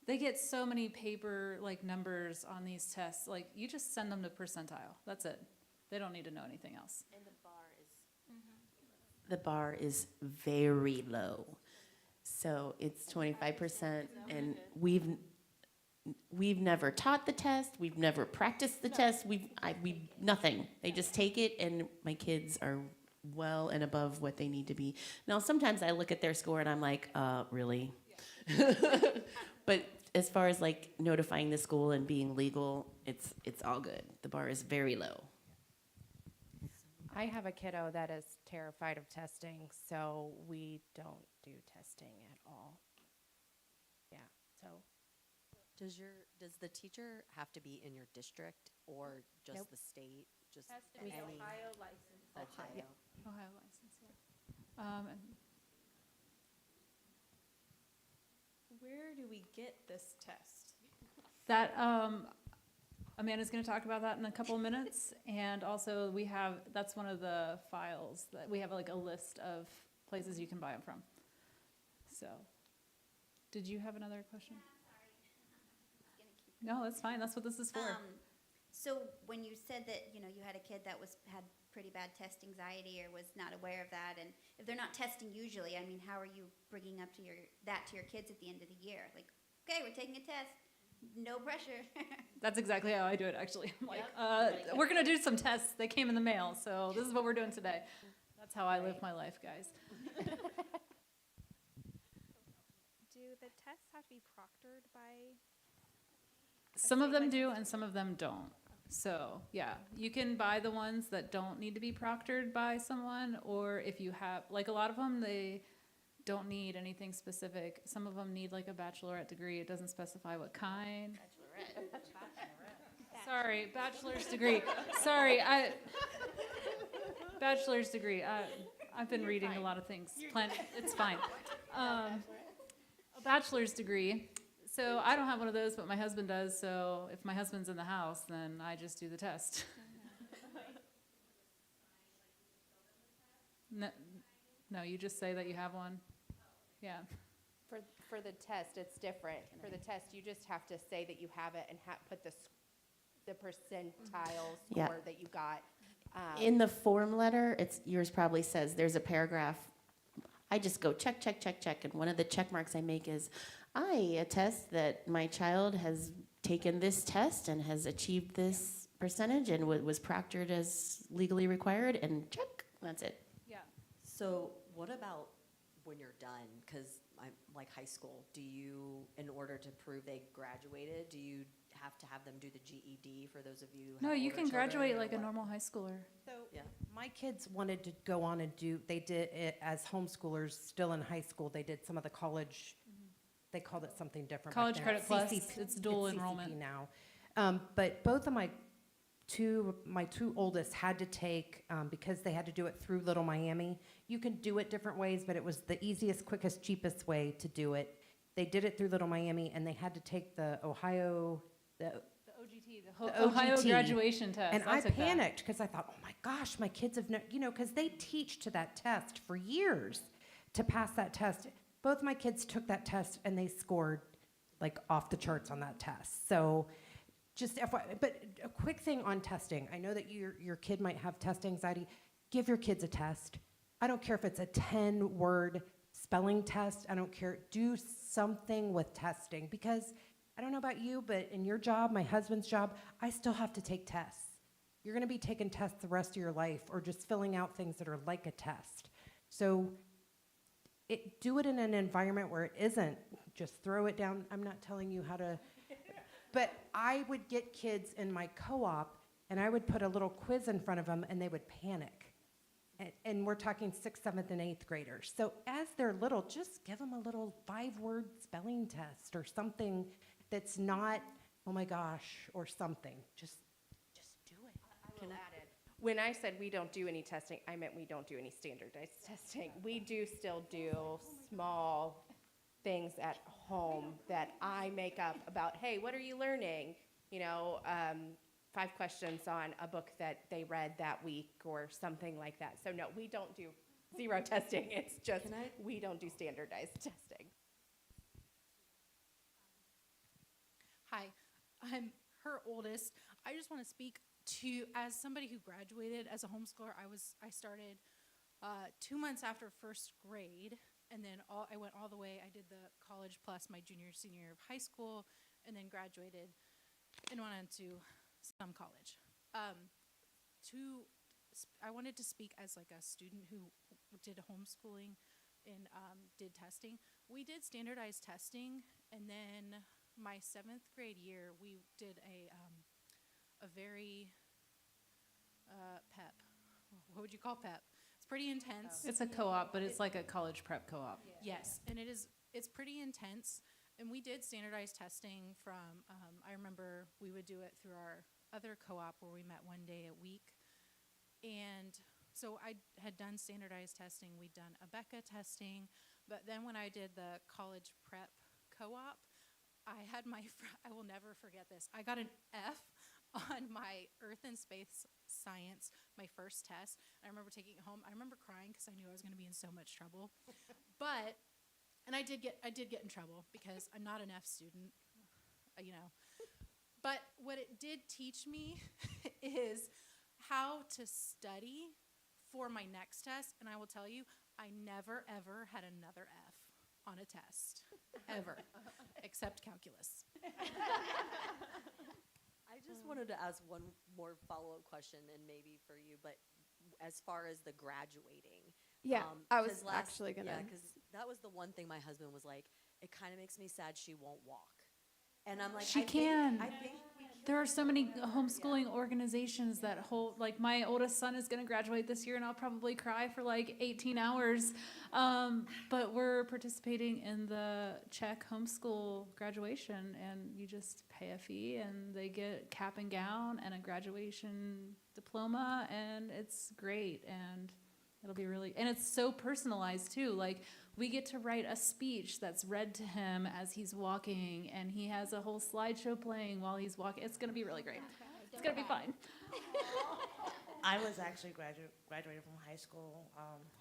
they get so many paper numbers on these tests. You just send them the percentile. That's it. They don't need to know anything else. And the bar is very low. So it's 25%, and we've never taught the test, we've never practiced the test, we've nothing. They just take it, and my kids are well and above what they need to be. Now, sometimes I look at their score and I'm like, really? But as far as notifying the school and being legal, it's all good. The bar is very low. I have a kiddo that is terrified of testing, so we don't do testing at all. Yeah, so. Does the teacher have to be in your district or just Nope. the state? Just Has to be any- Ohio license. Ohio. Ohio license, yeah. Where do we get this test? That Amanda's going to talk about that in a couple of minutes, and also that's one of the files that we have a list of places you can buy them from. So, did you have another question? No, that's fine. That's what this is for. So when you said that you had a kid that had pretty bad test anxiety or was not aware of that, and if they're not testing usually, how are you bringing up to your kids at the end of the year? Okay, we're taking a test. No pressure. That's exactly how I do it, actually. I'm we're going to do some tests. They came in the mail, so this is what we're doing today. That's how I live my life, guys. Do the tests have to be proctored by? Some of them do, and some of them don't. So, yeah, you can buy the ones that don't need to be proctored by someone, or if you have, a lot of them, they don't need anything specific. Some of them need a bachelorette degree. It doesn't specify what kind. Sorry, bachelor's degree. Sorry, bachelor's degree. I've been reading a lot of things. It's fine. A bachelor's degree. So I don't have one of those, but my husband does. So if my husband's in the house, then I just do the test. No, you just say that you have one. Yeah. For the test, it's different. For the test, you just have to say that you have it and put the percentile Yeah. score that you got. In the form letter, yours probably says there's a paragraph. I just go check, check, check, check, and one of the check marks I make is, I attest that my child has taken this test and has achieved this percentage and was proctored as legally required, and check, that's it. Yeah. So what about when you're done? Because I'm like high school. Do you, in order to prove they graduated, do you have to have them do the GED for those of you who No, have you older can children, graduate or like a what? normal high schooler. So Yeah. my kids wanted to go on and they did it as homeschoolers still in high school. They did some of the college, they called it something different. back College then. Credit Plus, CCP it's dual CCP enrollment. now. But both of my two oldest had to take, because they had to do it through Little Miami. You can do it different ways, but it was the easiest, quickest, cheapest way to do it. They did it through Little Miami, and they had to take the Ohio, The OGT, the Ohio OGT. graduation test. And I I took that. panicked because I thought, oh my gosh, my kids have, because they teach to that test for years to pass that test. Both my kids took that test and they scored like off the charts on that test. So just FYI, but a quick thing on testing. I know that your kid might have test anxiety. Give your kids a test. I don't care if it's a 10-word spelling test. I don't care. Do something with testing, because I don't know about you, but in your job, my husband's job, I still have to take tests. You're going to be taking tests the rest of your life, or just filling out things that are like a test. So do it in an environment where it isn't just throw it down. I'm not telling you how to, but I would get kids in my co-op and I would put a little quiz in front of them and they would panic. And we're talking 6th, 7th, and 8th graders. So as they're little, just give them a little 5-word spelling test or something that's not, oh my gosh, or something. Just do it. I will add it. When I said we don't do any testing, I meant we don't do any standardized testing. We do still do small things at home that I make up about, hey, what are you learning? 5 questions on a book that they read that week or something like that. So no, we don't do zero testing. It's just we don't do standardized testing. Hi, I'm her oldest. I just want to speak to, as somebody who graduated as a homeschooler, I started 2 months after first grade, and then I went all the way. I did the college plus my senior year of high school, and then graduated and went on to some college. I wanted to speak as like a student who did homeschooling and did testing. We did standardized testing, and then my 7th grade year, we did a very PEP. What would you call PEP? It's pretty intense. It's a co-op, but it's like a college prep co-op. Yes, and it's pretty intense. And we did standardized testing from, I remember we would do it through our other co-op where we met one day a week. And so I had done standardized testing. We'd done ABECA testing. But then when I did the college prep co-op, I had I will never forget this. I got an F on my Earth and Space Science, my first test. I remember taking it home. I remember crying because I knew I was going to be in so much trouble. And I did get in trouble because I'm not an F student, But what it did teach me is how to study for my next test. And I will tell you, I never, ever had another F on a test, ever, except calculus. I just wanted to ask one more follow-up question, and maybe for you, but as far as the graduating. Yeah, I was actually gonna. Yeah, because that was the one thing my husband was like, it kind of makes me sad she won't walk. And I'm like, She can. There are so many homeschooling organizations that hold, like my oldest son is going to graduate this year and I'll probably cry for like 18 hours. But we're participating in the Czech homeschool graduation, and you just pay a fee and they get cap and gown and a graduation diploma, and it's great. And it'll be really, and it's so personalized too. Like we get to write a speech that's read to him as he's walking, and he has a whole slideshow playing while he's walking. It's going to be really great. It's going to be fun. I was actually graduated from high school,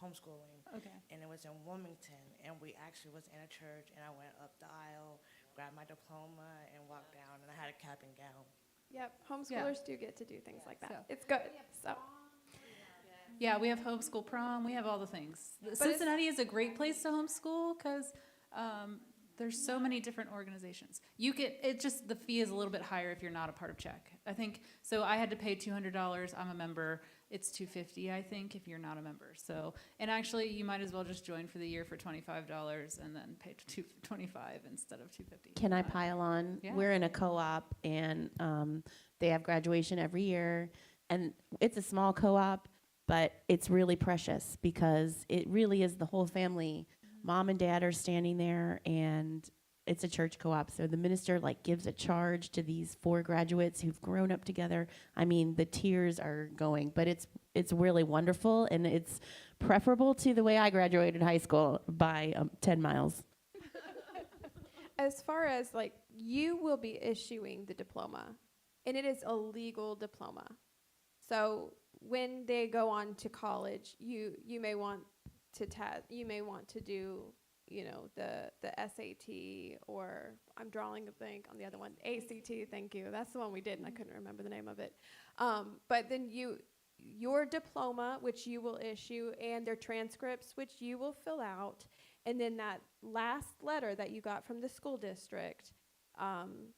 homeschooling. Okay. And it was in Wilmington, and we actually was in a church, and I went up the aisle, grabbed my diploma, and walked down, and I had a cap and gown. Yep, homeschoolers do get to do things like that. So. It's good. So. Yeah, we have homeschool prom. We have all the things. Cincinnati is a great place to homeschool because There's so many different organizations. You get it. Just the fee is a little bit higher if you're not a part of Czech. I think so. I had to pay $200. I'm a member. It's $250, I think, if you're not a member. So, and actually, you might as well just join for the year for $25 and then pay $25 instead of $250. Can I pile on? Yeah. We're in a co-op, and they have graduation every year, and it's a small co-op, but it's really precious because it really is the whole family. Mom and dad are standing there, and it's a church co-op. So the minister gives a charge to these 4 graduates who've grown up together. I mean, the tears are going, but it's really wonderful, and it's preferable to the way I graduated high school by 10 miles. As far as you will be issuing the diploma, and it is a legal diploma. So when they go on to college, you may want to you may want to do the SAT, or I'm drawing a blank on the other one, ACT. Thank you. That's the one we did, and I couldn't remember the name of it. But then your diploma, which you will issue, and their transcripts, which you will fill out, and then that last letter that you got from the school district,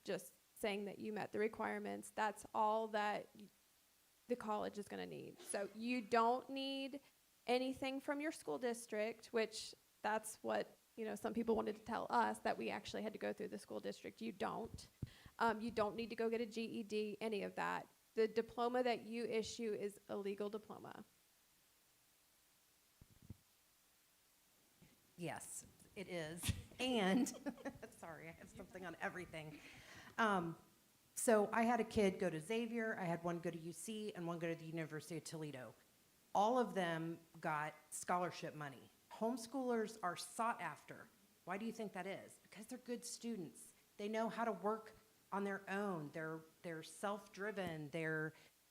just saying that you met the requirements. That's all that the college is going to need. So you don't need anything from your school district, which that's what some people wanted to tell us, that we actually had to go through the school district. You don't. You don't need to go get a GED, any of that. The diploma that you issue is a legal diploma. Yes, it is. And, sorry, I have something on everything. So I had a kid go to Xavier, I had one go to UC, and one go to the University of Toledo. All of them got scholarship money. Homeschoolers are sought after. Why do you think that is? Because they're good students. They know how to work on their own. They're self-driven.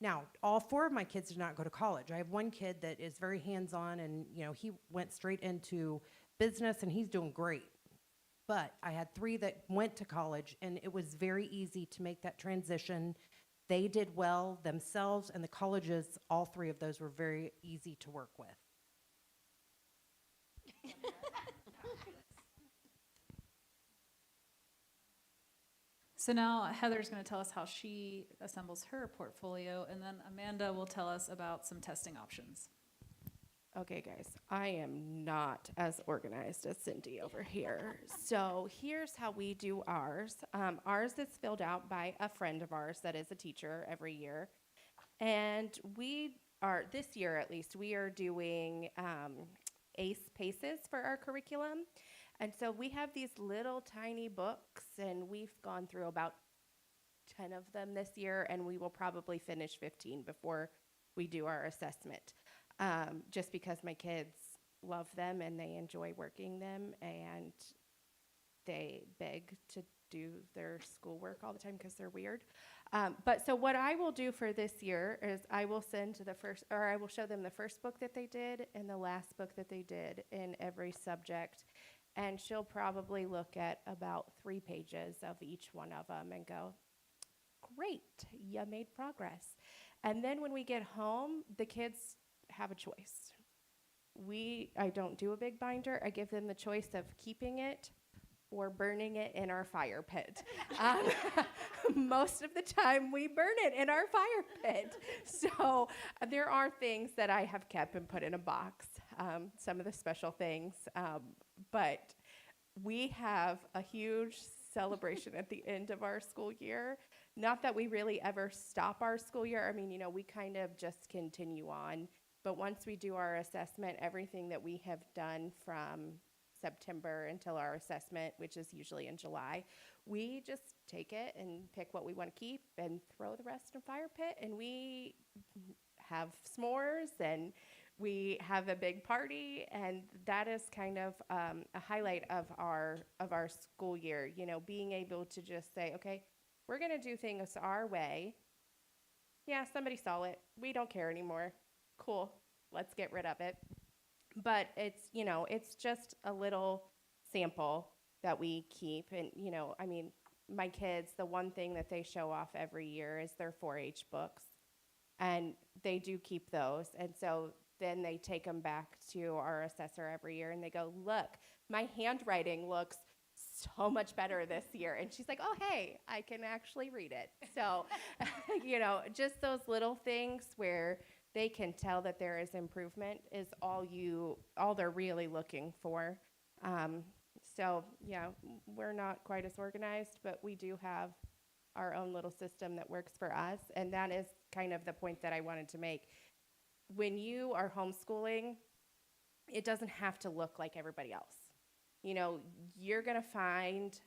Now, all 4 of my kids did not go to college. I have one kid that is very hands-on, and he went straight into business, and he's doing great. But I had 3 that went to college, and it was very easy to make that transition. They did well themselves, and the colleges, all 3 of those were very easy to work with. So now Heather's going to tell us how she assembles her portfolio, and then Amanda will tell us about some testing options. Okay, guys, I am not as organized as Cindy over here. So here's how we do ours. Ours is filled out by a friend of ours that is a teacher every year. And we are, this year at least, we are doing ACE PACES for our curriculum. And so we have these little tiny books, and we've gone through about 10 of them this year, and we will probably finish 15 before we do our assessment. Just because my kids love them and they enjoy working them, and they beg to do their schoolwork all the time because they're weird. But so what I will do for this year is I will I will show them the first book that they did and the last book that they did in every subject. And she'll probably look at about 3 pages of each one of them and go, great, you made progress. And then when we get home, the kids have a choice. I don't do a big binder. I give them the choice of keeping it or burning it in our fire pit. Most of the time we burn it in our fire pit. So there are things that I have kept and put in a box, some of the special things. But we have a huge celebration at the end of our school year. Not that we really ever stop our school year. I mean, we kind of just continue on. But once we do our assessment, everything that we have done from September until our assessment, which is usually in July, we just take it and pick what we want to keep and throw the rest in a fire pit. And we have s'mores and we have a big party, and that is kind of a highlight of our school year. Being able to just say, okay, we're going to do things our way. Yeah, somebody saw it. We don't care anymore. Cool. Let's get rid of it. But it's just a little sample that we keep. And, my kids, the one thing that they show off every year is their 4-H books. And they do keep those. And so then they take them back to our assessor every year and they go, look, my handwriting looks so much better this year. And she's like, oh, hey, I can actually read it. So, just those little things where they can tell that there is improvement is all they're really looking for. So, yeah, we're not quite as organized, but we do have our own little system that works for us. And that is kind of the point that I wanted to make. When you are homeschooling, it doesn't have to look like everybody else. You're going to find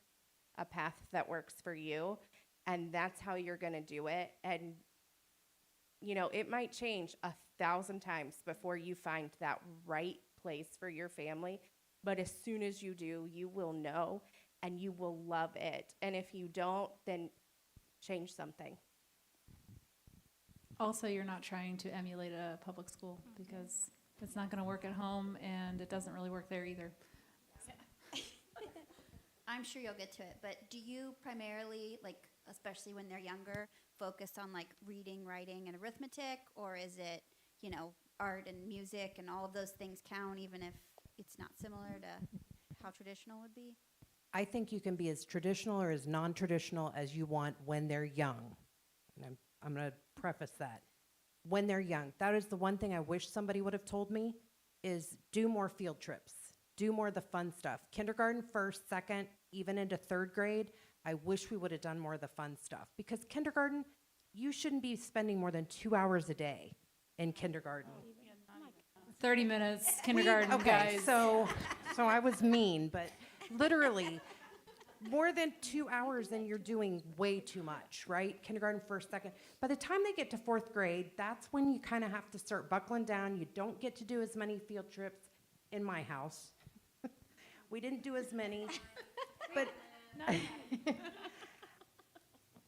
a path that works for you, and that's how you're going to do it. And, it might change 1,000 times before you find that right place for your family. But as soon as you do, you will know and you will love it. And if you don't, then change something. Also, you're not trying to emulate a public school because it's not going to work at home and it doesn't really work there either. I'm sure you'll get to it, but do you primarily, especially when they're younger, focus on reading, writing, and arithmetic, or is it, art and music and all of those things count even if it's not similar to how traditional would be? I think you can be as traditional or as non-traditional as you want when they're young. And I'm going to preface that. When they're young, that is the one thing I wish somebody would have told me is do more field trips. Do more of the fun stuff. Kindergarten, first, second, even into third grade, I wish we would have done more of the fun stuff. Because kindergarten, you shouldn't be spending more than 2 hours a day in kindergarten. 30 minutes, kindergarten, Okay, guys. so I was mean, but literally, more than 2 hours, then you're doing way too much, right? Kindergarten, first, second. By the time they get to fourth grade, that's when you kind of have to start buckling down. You don't get to do as many field trips in my house. We didn't do as many, but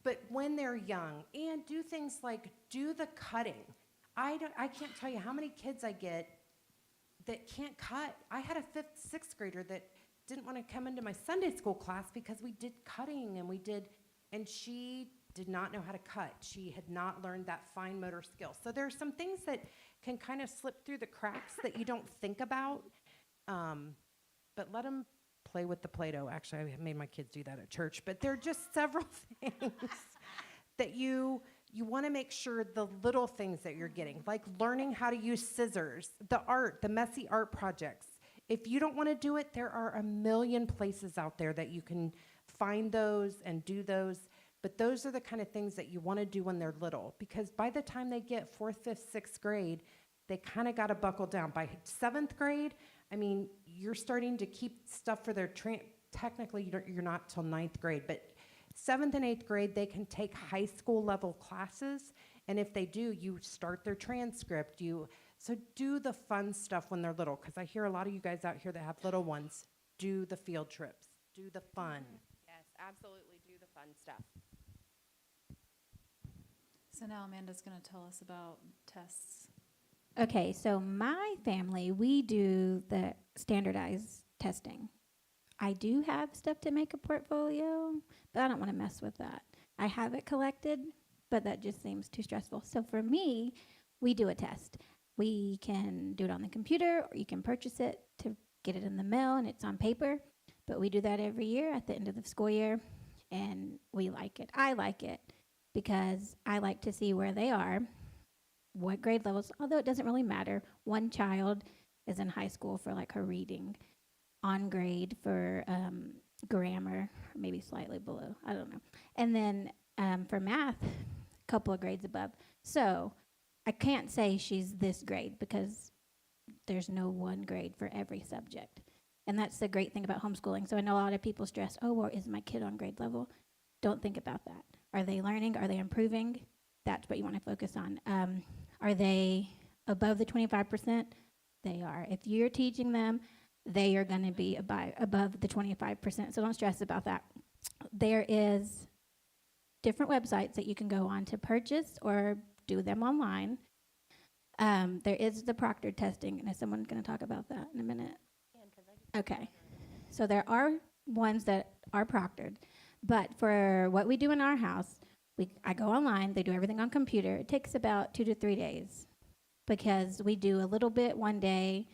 but when they're young, and do things like do the cutting. I can't tell you how many kids I get that can't cut. I had a 5th, 6th grader that didn't want to come into my Sunday school class because we did cutting and she did not know how to cut. She had not learned that fine motor skill. So there are some things that can kind of slip through the cracks that you don't think about. But let them play with the Play-Doh. Actually, I made my kids do that at church. But there are just several things that you want to make sure the little things that you're getting, like learning how to use scissors, the messy art projects. If you don't want to do it, there are a million places out there that you can find those and do those. But those are the kind of things that you want to do when they're little, because by the time they get 4th, 5th, 6th grade, they kind of got to buckle down. By 7th grade, I mean, you're starting to keep stuff for their technically, you're not till 9th grade, but 7th and 8th grade, they can take high school level classes. And if they do, you start their transcript. So do the fun stuff when they're little, because I hear a lot of you guys out here that have little ones. Do the field trips. Do the fun. Yes, absolutely do the fun stuff. So now Amanda's going to tell us about tests. Okay, so my family, we do the standardized testing. I do have stuff to make a portfolio, but I don't want to mess with that. I have it collected, but that just seems too stressful. So for me, we do a test. We can do it on the computer, or you can purchase it to get it in the mail, and it's on paper. But we do that every year at the end of the school year, and we like it. I like it because I like to see where they are, what grade levels, although it doesn't really matter. One child is in high school for her reading, on grade for grammar, maybe slightly below, I don't know. And then for math, a couple of grades above. So I can't say she's this grade because there's no one grade for every subject. And that's the great thing about homeschooling. So I know a lot of people stress, oh, well, is my kid on grade level? Don't think about that. Are they learning? Are they improving? That's what you want to focus on. Are they above the 25%? They are. If you're teaching them, they are going to be above the 25%. So don't stress about that. There is different websites that you can go on to purchase or do them online. There is the proctored testing, and is someone going to talk about that in a minute? Okay. So there are ones that are proctored, but for what we do in our house, I go online, they do everything on computer. It takes about 2 to 3 days because we do a little bit one day,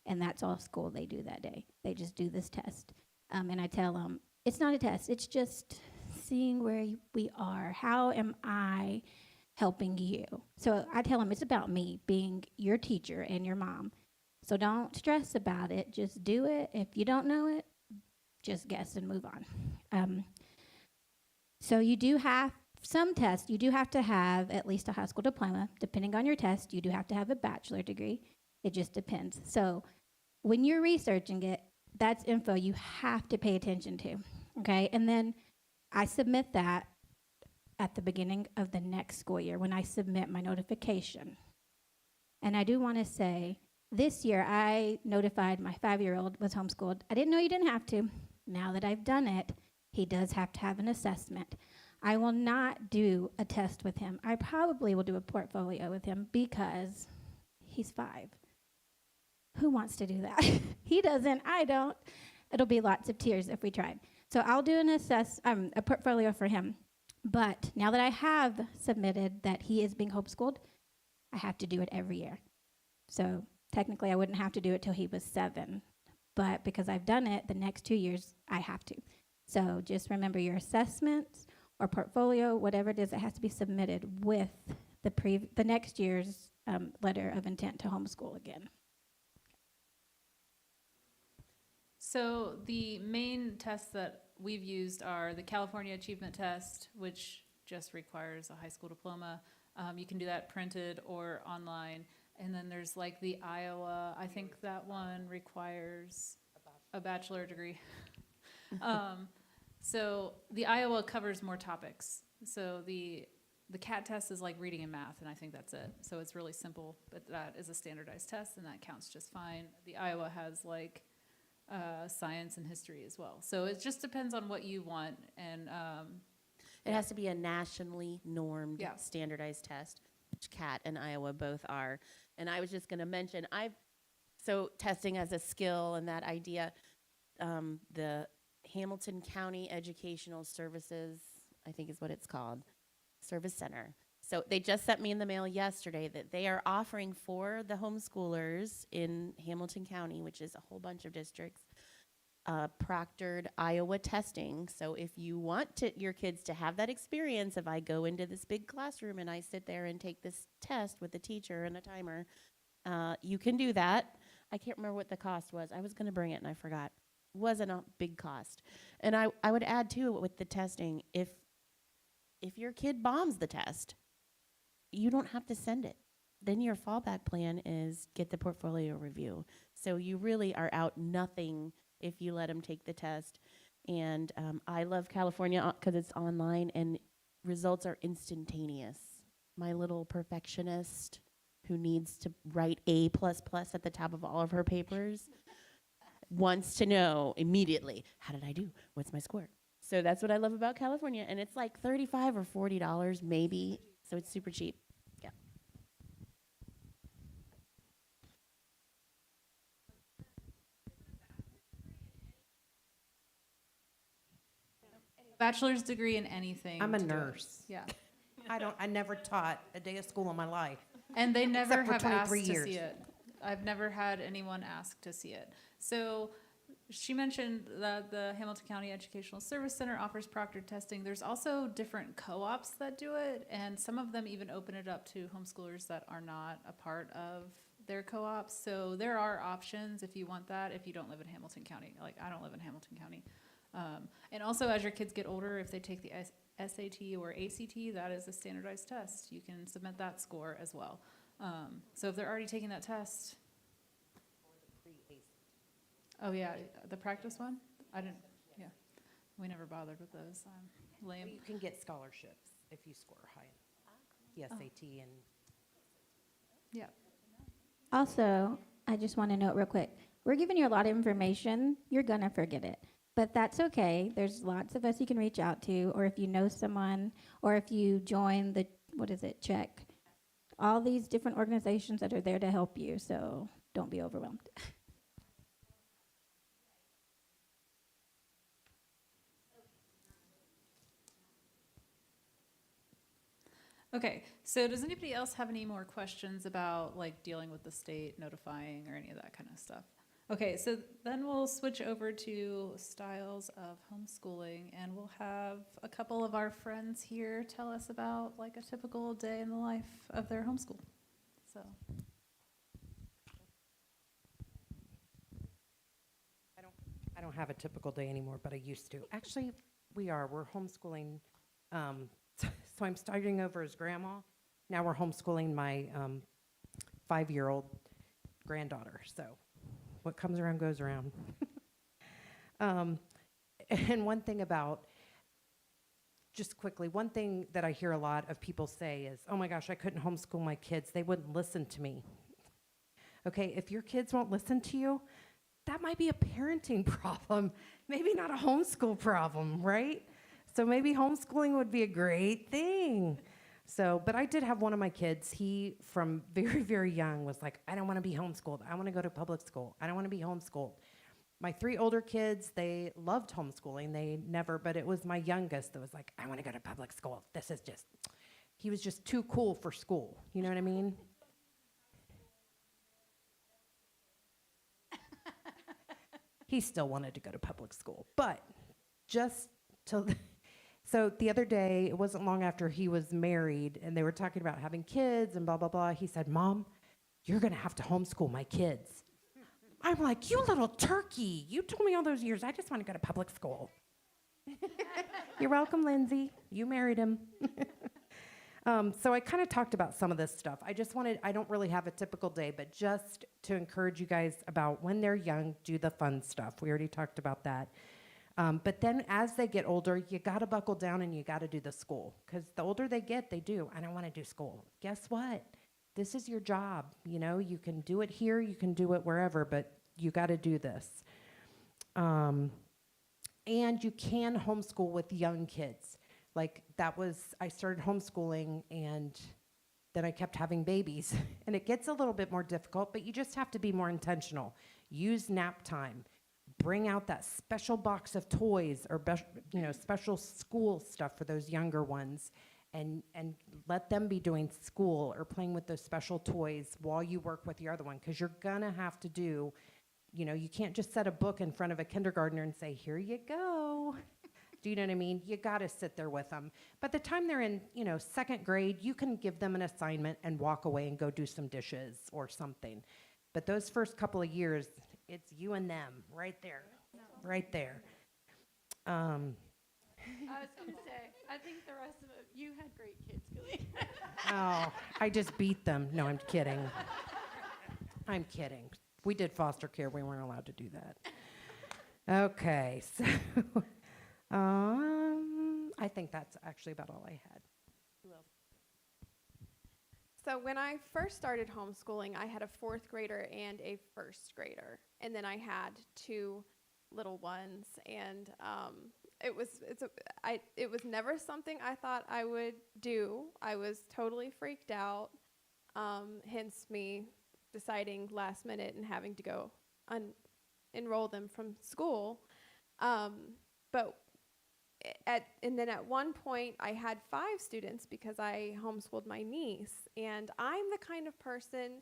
and that's all school they do that day. They just do this test. And I tell them, it's not a test. It's just seeing where we are. How am I helping you? So I tell them it's about me being your teacher and your mom. So don't stress about it. Just do it. If you don't know it, just guess and move on. So you do have some tests. You do have to have at least a high school diploma. Depending on your test, you do have to have a bachelor degree. It just depends. So when you're researching it, that's info you have to pay attention to, okay? And then I submit that at the beginning of the next school year when I submit my notification. And I do want to say, this year I notified my 5-year-old was homeschooled. I didn't know you didn't have to. Now that I've done it, he does have to have an assessment. I will not do a test with him. I probably will do a portfolio with him because he's 5. Who wants to do that? He doesn't, I don't. It'll be lots of tears if we tried. So I'll do a portfolio for him. But now that I have submitted that he is being homeschooled, I have to do it every year. So technically I wouldn't have to do it till he was 7. But because I've done it, the next 2 years I have to. So just remember your assessments or portfolio, whatever it is, it has to be submitted with the next year's letter of intent to homeschool again. So the main tests that we've used are the California Achievement Test, which just requires a high school diploma. You can do that printed or online. And then there's like the Iowa, I think that one requires a bachelor degree. So the Iowa covers more topics. So the CAT test is like reading and math, and I think that's it. So it's really simple, but that is a standardized test, and that counts just fine. The Iowa has like science and history as well. So it just depends on what you want. And it has to be a nationally normed standardized test, which CAT and Iowa both are. And I was just going to mention, so testing as a skill and that idea, the Hamilton County Educational Services, I think is what it's called, Service Center. So they just sent me in the mail yesterday that they are offering for the homeschoolers in Hamilton County, which is a whole bunch of districts, proctored Iowa testing. So if you want your kids to have that experience, if I go into this big classroom and I sit there and take this test with a teacher and a timer, you can do that. I can't remember what the cost was. I was going to bring it and I forgot. It wasn't a big cost. And I would add too with the testing, if your kid bombs the test, you don't have to send it. Then your fallback plan is get the portfolio review. So you really are out nothing if you let them take the test. And I love California because it's online and results are instantaneous. My little perfectionist who needs to write A++ at the top of all of her papers wants to know immediately, how did I do? What's my score? So that's what I love about California. And it's like $35 or $40 maybe. So it's super cheap. Yeah. Bachelor's degree in anything. I'm a to do it. nurse. Yeah. I never taught a day of school in my life. And they never Except for have asked 23 to see years. it. I've never had anyone ask to see it. So she mentioned that the Hamilton County Educational Service Center offers proctored testing. There's also different co-ops that do it, and some of them even open it up to homeschoolers that are not a part of their co-ops. So there are options if you want that, if you don't live in Hamilton County. Like, I don't live in Hamilton County. And also, as your kids get older, if they take the SAT or ACT, that is a standardized test. You can submit that score as well. So if they're already taking that test. Oh yeah, the practice one? I didn't, yeah. We never bothered with those. Lame. You can get scholarships if you score high enough. The SAT and. Yeah. Also, I just want to note real quick, we're giving you a lot of information. You're going to forget it. But that's okay. There's lots of us you can reach out to, or if you know someone, or if you join the, CHECK. All these different organizations that are there to help you, so don't be overwhelmed. Okay, so does anybody else have any more questions about like dealing with the state, notifying, or any of that kind of stuff? Okay, so then we'll switch over to styles of homeschooling, and we'll have a couple of our friends here tell us about like a typical day in the life of their homeschool. So, I don't have a typical day anymore, but I used to. Actually, we're homeschooling. So I'm starting over as grandma. Now we're homeschooling my 5-year-old granddaughter. So what comes around goes around. And one thing about, just quickly, one thing that I hear a lot of people say is, oh my gosh, I couldn't homeschool my kids. They wouldn't listen to me. Okay, if your kids won't listen to you, that might be a parenting problem, maybe not a homeschool problem, right? So maybe homeschooling would be a great thing. So, but I did have one of my kids, he, from very, very young, was like, I don't want to be homeschooled. I want to go to public school. I don't want to be homeschooled. My 3 older kids, they loved homeschooling. They never, but it was my youngest that was like, I want to go to public school. This is just, he was just too cool for school. You know what I mean? He still wanted to go to public school, but just to, so the other day, it wasn't long after he was married, and they were talking about having kids and blah, blah, blah. He said, Mom, you're going to have to homeschool my kids. I'm like, you little turkey. You told me all those years, I just want to go to public school. You're welcome, Lindsay. You married him. So I kind of talked about some of this stuff. I don't really have a typical day, but just to encourage you guys about when they're young, do the fun stuff. We already talked about that. But then as they get older, you got to buckle down and you got to do the school. Because the older they get, they do. I don't want to do school. Guess what? This is your job. You know, you can do it here, you can do it wherever, but you got to do this. And you can homeschool with young kids. Like I started homeschooling and then I kept having babies. And it gets a little bit more difficult, but you just have to be more intentional. Use nap time. Bring out that special box of toys or special school stuff for those younger ones and let them be doing school or playing with those special toys while you work with the other one, because you're gonna have to do, you can't just set a book in front of a kindergartner and say, here you go. Do you know what I mean? You got to sit there with them. By the time they're in, 2nd grade, you can give them an assignment and walk away and go do some dishes or something. But those first couple of years, it's you and them right there, right there. I was going to say, I think the rest of it, you had great kids, Khalid. Oh, I just beat them. No, I'm kidding. I'm kidding. We did foster care. We weren't allowed to do that. Okay, so I think that's actually about all I had. Who else? So when I first started homeschooling, I had a 4th grader and a 1st grader, and then I had 2 little ones, and it was never something I thought I would do. I was totally freaked out, hence me deciding last minute and having to go enroll them from school. And then at one point, I had 5 students because I homeschooled my niece. And I'm the kind of person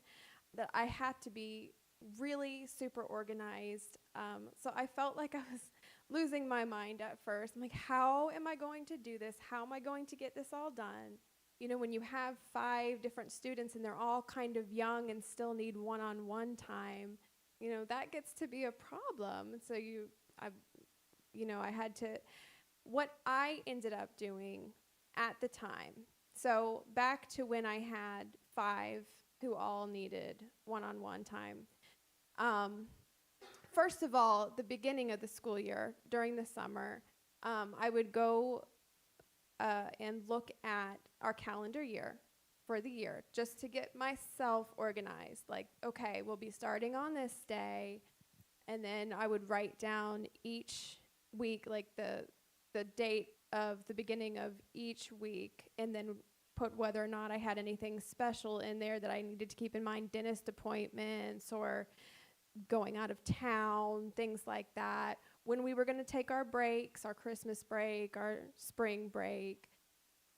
that I had to be really super organized. So I felt like I was losing my mind at first. I'm like, how am I going to do this? How am I going to get this all done? When you have 5 different students and they're all kind of young and still need one-on-one time, that gets to be a problem. So I had to... What I ended up doing at the time, so back to when I had 5 who all needed one-on-one time. First of all, the beginning of the school year, during the summer, I would go and look at our calendar year for the year, just to get myself organized. Like, okay, we'll be starting on this day, and then I would write down each week, like the date of the beginning of each week, and then put whether or not I had anything special in there that I needed to keep in mind, dentist appointments or going out of town, things like that. When we were going to take our breaks, our Christmas break, our spring break,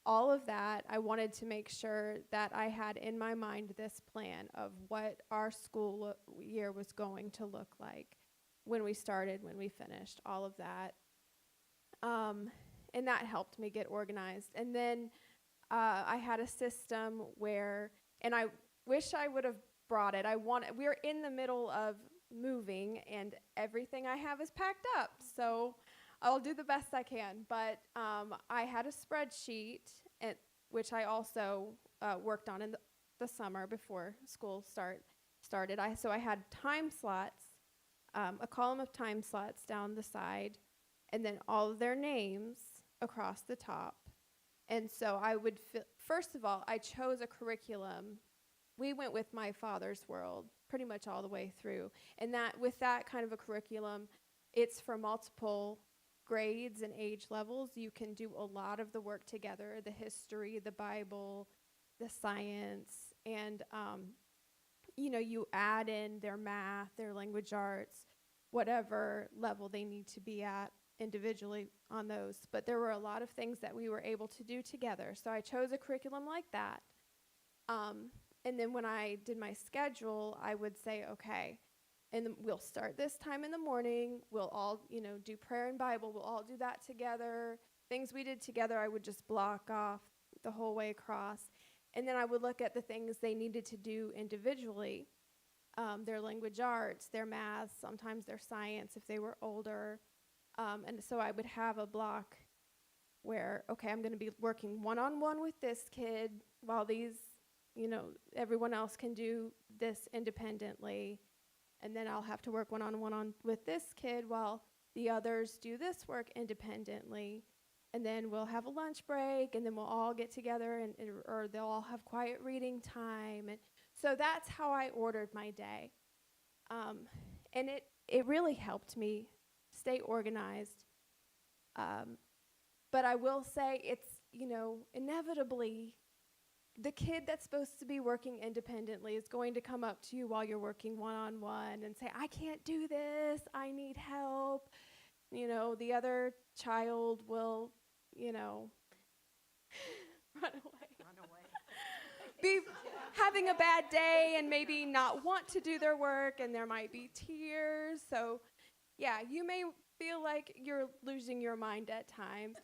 all of that, I wanted to make sure that I had in my mind this plan of what our school year was going to look like when we started, when we finished, all of that. And that helped me get organized. And then I had a system where, and I wish I would have brought it. We're in the middle of moving, and everything I have is packed up. So I'll do the best I can. But I had a spreadsheet, which I also worked on in the summer before school started. So I had time slots, a column of time slots down the side, and then all of their names across the top. And so I would, first of all, I chose a curriculum. We went with My Father's World pretty much all the way through. And with that kind of a curriculum, it's for multiple grades and age levels. You can do a lot of the work together, the history, the Bible, the science, and you add in their math, their language arts, whatever level they need to be at individually on those. But there were a lot of things that we were able to do together. So I chose a curriculum like that. And then when I did my schedule, I would say, okay, and we'll start this time in the morning. We'll all, do prayer and Bible. We'll all do that together. Things we did together, I would just block off the whole way across. And then I would look at the things they needed to do individually, their language arts, their math, sometimes their science if they were older. And so I would have a block where, okay, I'm going to be working one-on-one with this kid while these, everyone else can do this independently. And then I'll have to work one-on-one with this kid while the others do this work independently. And then we'll have a lunch break, and then we'll all get together, or they'll all have quiet reading time. And so that's how I ordered my day. And it really helped me stay organized. But I will say it's, inevitably, the kid that's supposed to be working independently is going to come up to you while you're working one-on-one and say, I can't do this, I need help. The other child will, run away. Be having a bad day and maybe not want to do their work, and there might be tears. So, yeah, you may feel like you're losing your mind at times.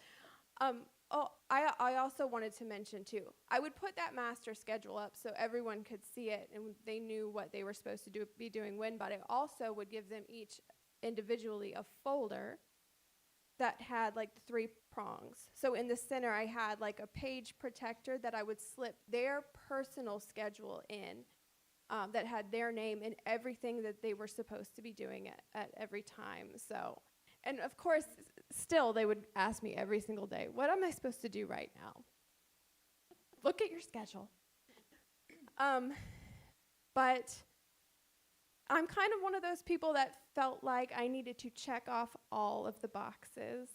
I also wanted to mention, too, I would put that master schedule up so everyone could see it and they knew what they were supposed to be doing when, but I also would give them each individually a folder that had like the 3 prongs. So in the center, I had like a page protector that I would slip their personal schedule in that had their name and everything that they were supposed to be doing at every time. So, and of course, still they would ask me every single day, what am I supposed to do right now? Look at your schedule. But I'm kind of one of those people that felt like I needed to check off all of the boxes.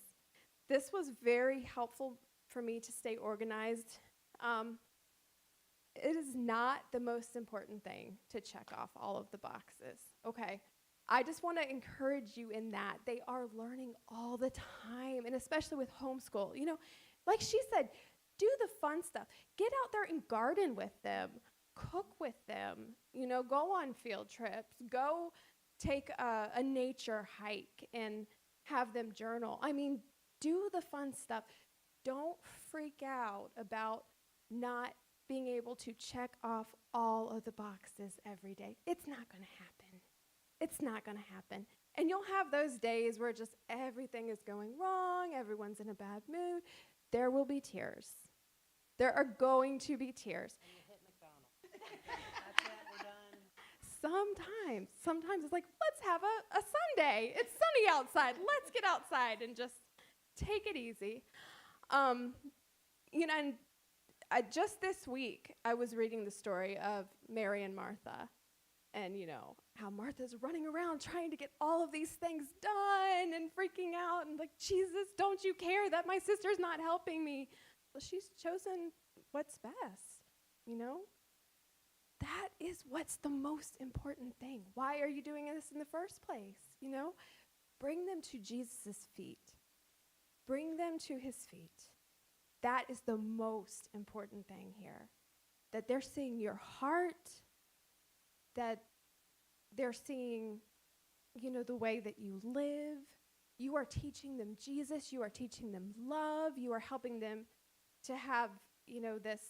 This was very helpful for me to stay organized. It is not the most important thing to check off all of the boxes, okay? I just want to encourage you in that. They are learning all the time, and especially with homeschool. Like she said, do the fun stuff. Get out there and garden with them. Cook with them, go on field trips, go take a nature hike and have them journal. I mean, do the fun stuff. Don't freak out about not being able to check off all of the boxes every day. It's not going to happen. It's not going to happen. And you'll have those days where just everything is going wrong, everyone's in a bad mood. There will be tears. There are going to be tears. Sometimes it's like, let's have a Sunday. It's sunny outside. Let's get outside and just take it easy. And just this week, I was reading the story of Mary and Martha, and how Martha's running around trying to get all of these things done and freaking out and like, Jesus, don't you care that my sister's not helping me? Well, she's chosen what's best, That is what's the most important thing. Why are you doing this in the first place? Bring them to Jesus' feet. Bring them to his feet. That is the most important thing here. That they're seeing your heart, that they're seeing, the way that you live. You are teaching them Jesus. You are teaching them love. You are helping them to have, this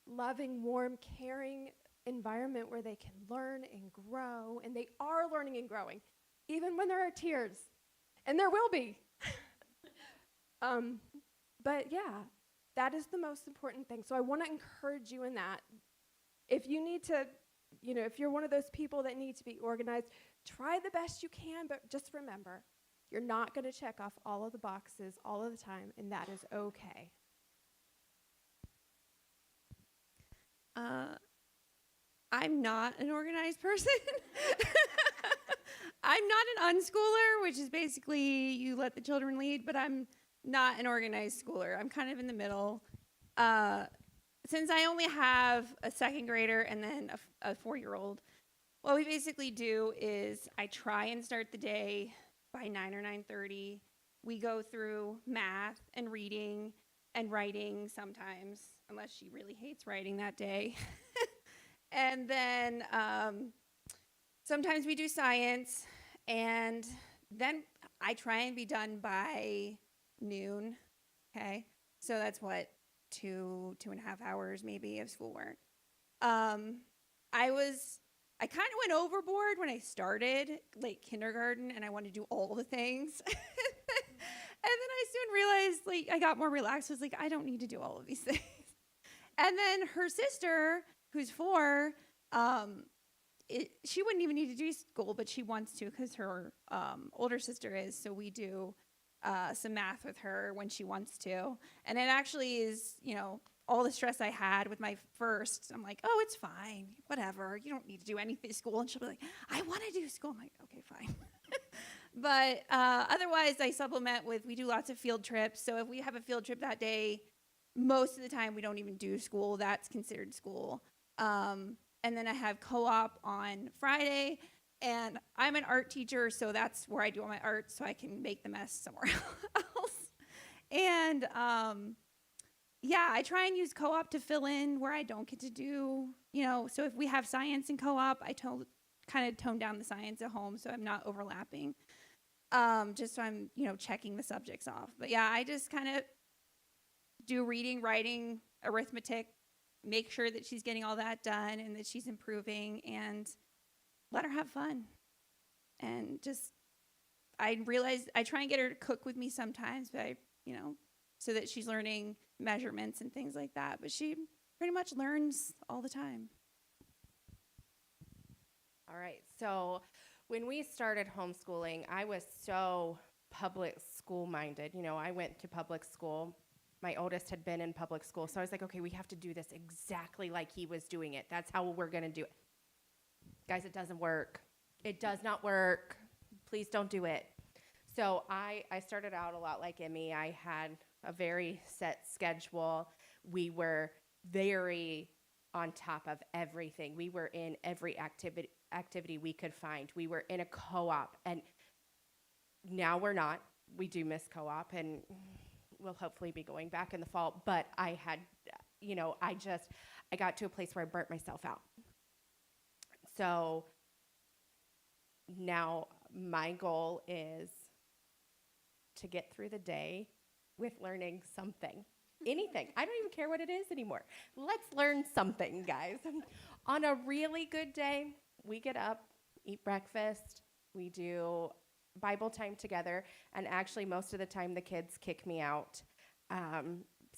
loving, warm, caring environment where they can learn and grow. And they are learning and growing, even when there are tears. And there will be. But yeah, that is the most important thing. So I want to encourage you in that. If you need to, if you're one of those people that need to be organized, try the best you can, but just remember, you're not going to check off all of the boxes all of the time, and that is okay. I'm not an organized person. I'm not an unschooler, which is basically you let the children lead, but I'm not an organized schooler. I'm kind of in the middle. Since I only have a second grader and then a 4-year-old, what we basically do is I try and start the day by 9 or 9:30. We go through math and reading and writing sometimes, unless she really hates writing that day. And then sometimes we do science, and then I try and be done by noon, okay? So that's what, 2.5 hours maybe of schoolwork. I kind of went overboard when I started like kindergarten, and I wanted to do all the things. And then I soon realized, I got more relaxed. I was like, I don't need to do all of these things. And then her sister, who's 4, she wouldn't even need to do school, but she wants to because her older sister is. So we do some math with her when she wants to. And it actually is, all the stress I had with my first, I'm like, oh, it's fine, whatever. You don't need to do anything school. And she'll be like, I want to do school. I'm like, okay, fine. But otherwise, I supplement with, we do lots of field trips. So if we have a field trip that day, most of the time we don't even do school. That's considered school. And then I have co-op on Friday. And I'm an art teacher, so that's where I do all my art, so I can make the mess somewhere else. And yeah, I try and use co-op to fill in where I don't get to do, so if we have science in co-op, I kind of tone down the science at home so I'm not overlapping, just so I'm, checking the subjects off. But yeah, I just kind of do reading, writing, arithmetic, make sure that she's getting all that done and that she's improving, and let her have fun. And I realize I try and get her to cook with me sometimes, but so that she's learning measurements and things like that. But she pretty much learns all the time. All right. So when we started homeschooling, I was so public school minded. I went to public school. My oldest had been in public school. So I was like, okay, we have to do this exactly like he was doing it. That's how we're going to do it. Guys, it doesn't work. It does not work. Please don't do it. So I started out a lot like Emmy. I had a very set schedule. We were very on top of everything. We were in every activity we could find. We were in a co-op, and now we're not. We do miss co-op, and we'll hopefully be going back in the fall. But I had, I got to a place where I burnt myself out. So now my goal is to get through the day with learning something, anything. I don't even care what it is anymore. Let's learn something, guys. On a really good day, we get up, eat breakfast, we do Bible time together, and actually most of the time the kids kick me out,